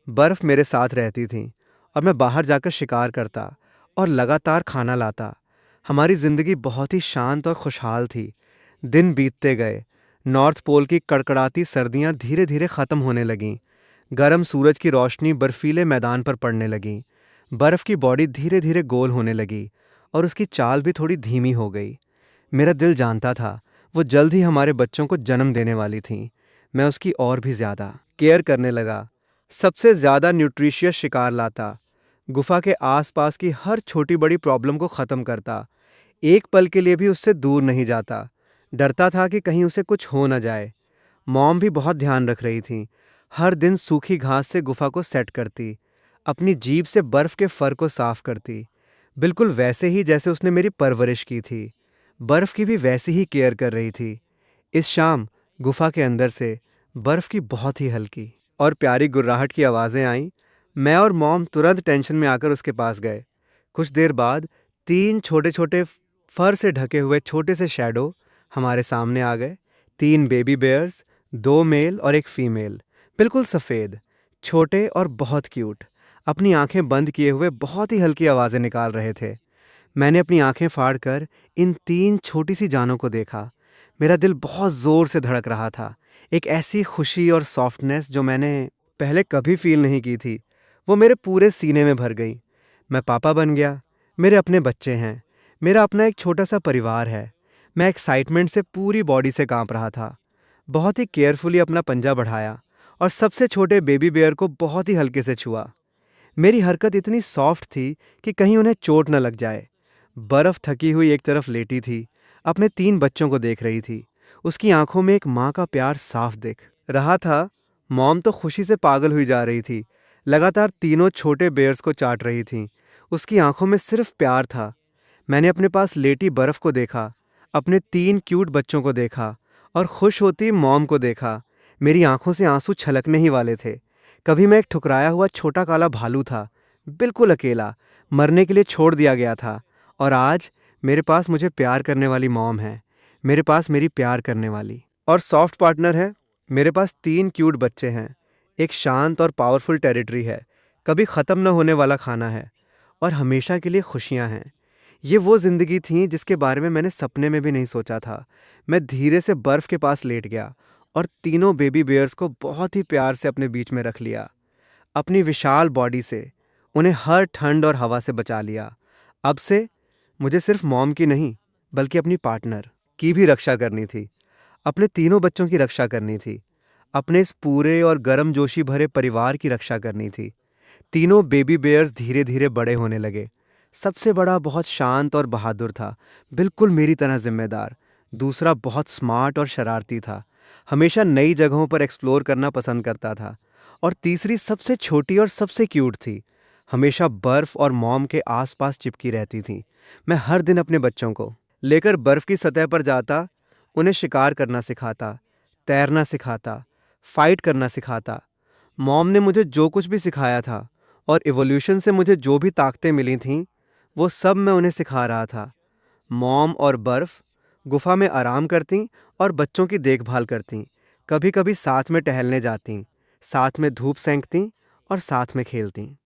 बर्फ़ मेरे साथ रहती थी और मैं बाहर जाकर शिकार करता और लगातार खाना लाता। हमारी ज़िंदगी बहुत ही शांत और खुशहाल थी। दिन बीतते गए। नॉर्थ पोल की कड़कड़ाती सर्दियाँ धीरे धीरे ख़त्म होने लगीं। गर्म सूरज की रोशनी बर्फीले मैदान पर पड़ने लगी। बर्फ़ की बॉडी धीरे धीरे गोल होने लगी और उसकी चाल भी थोड़ी धीमी हो गई। मेरा दिल जानता था वो जल्द ही हमारे बच्चों को जन्म देने वाली थी। मैं उसकी और भी ज़्यादा केयर करने लगा, सबसे ज़्यादा न्यूट्रिशियस शिकार लाता, गुफा के आसपास की हर छोटी बड़ी प्रॉब्लम को ख़त्म करता, एक पल के लिए भी उससे दूर नहीं जाता। डरता था कि कहीं उसे कुछ हो न जाए। मॉम भी बहुत ध्यान रख रही थी। हर दिन सूखी घास से गुफा को सेट करती, अपनी जीभ से बर्फ़ के फर को साफ करती, बिल्कुल वैसे ही जैसे उसने मेरी परवरिश की थी। बर्फ़ की भी वैसी ही केयर कर रही थी। इस शाम गुफा के अंदर से बर्फ़ की बहुत ही हल्की और प्यारी गुर्राहट की आवाज़ें आईं। मैं और मॉम तुरंत टेंशन में आकर उसके पास गए। कुछ देर बाद 3 छोटे छोटे फर से ढके हुए छोटे से शैडो हमारे सामने आ गए। 3 बेबी बेयर्स, 2 मेल और 1 फीमेल, बिल्कुल सफ़ेद, छोटे और बहुत क्यूट, अपनी आंखें बंद किए हुए बहुत ही हल्की आवाज़ें निकाल रहे थे। मैंने अपनी आंखें फाड़कर इन 3 छोटी सी जानों को देखा। मेरा दिल बहुत ज़ोर से धड़क रहा था। एक ऐसी खुशी और सॉफ्टनेस जो मैंने पहले कभी फील नहीं की थी, वो मेरे पूरे सीने में भर गई। मैं पापा बन गया। मेरे अपने बच्चे हैं। मेरा अपना एक छोटा सा परिवार है। मैं एक्साइटमेंट से पूरी बॉडी से कांप रहा था। बहुत ही केयरफुली अपना पंजा बढ़ाया और सबसे छोटे बेबी बेयर को बहुत ही हल्के से छुआ। मेरी हरकत इतनी सॉफ्ट थी कि कहीं उन्हें चोट न लग जाए। बर्फ़ थकी हुई एक तरफ लेटी थी, अपने 3 बच्चों को देख रही थी। उसकी आंखों में एक माँ का प्यार साफ दिख रहा था। मॉम तो खुशी से पागल हुई जा रही थी, लगातार तीनों छोटे बेयर्स को चाट रही थीं। उसकी आंखों में सिर्फ प्यार था। मैंने अपने पास लेटी बर्फ़ को देखा, अपने 3 क्यूट बच्चों को देखा और खुश होती मॉम को देखा। मेरी आंखों से आंसू छलकने ही वाले थे। कभी मैं एक ठुकराया हुआ छोटा काला भालू था, बिल्कुल अकेला, मरने के लिए छोड़ दिया गया था। और आज मेरे पास मुझे प्यार करने वाली मॉम है, मेरे पास मेरी प्यार करने वाली और सॉफ्ट पार्टनर है। मेरे पास 3 क्यूट बच्चे हैं, एक शांत और पावरफुल टेरिटरी है, कभी ख़त्म न होने वाला खाना है और हमेशा के लिए खुशियाँ हैं। ये वो ज़िंदगी थी जिसके बारे में मैंने सपने में भी नहीं सोचा था। मैं धीरे से बर्फ़ के पास लेट गया और तीनों बेबी बियर्स को बहुत ही प्यार से अपने बीच में रख लिया। अपनी विशाल बॉडी से उन्हें हर ठंड और हवा से बचा लिया। अब से मुझे सिर्फ मॉम की नहीं, बल्कि अपनी पार्टनर की भी रक्षा करनी थी। अपने तीनों बच्चों की रक्षा करनी थी। अपने इस पूरे और गर्मजोशी भरे परिवार की रक्षा करनी थी। तीनों बेबी बेयर्स धीरे धीरे बड़े होने लगे। सबसे बड़ा बहुत शांत और बहादुर था, बिल्कुल मेरी तरह जिम्मेदार। दूसरा बहुत स्मार्ट और शरारती था, हमेशा नई जगहों पर एक्सप्लोर करना पसंद करता था। और तीसरी सबसे छोटी और सबसे क्यूट थी, हमेशा बर्फ़ और मॉम के आसपास चिपकी रहती थी। मैं हर दिन अपने बच्चों को लेकर बर्फ़ की सतह पर जाता, उन्हें शिकार करना सिखाता, तैरना सिखाता, फाइट करना सिखाता। मॉम ने मुझे जो कुछ भी सिखाया था और इवोल्यूशन से मुझे जो भी ताकतें मिली थीं, वो सब मैं उन्हें सिखा रहा था। मॉम और बर्फ़ गुफा में आराम करतीं और बच्चों की देखभाल करतीं। कभी कभी साथ में टहलने जातीं, साथ में धूप सेंकतीं और साथ में खेलतीं।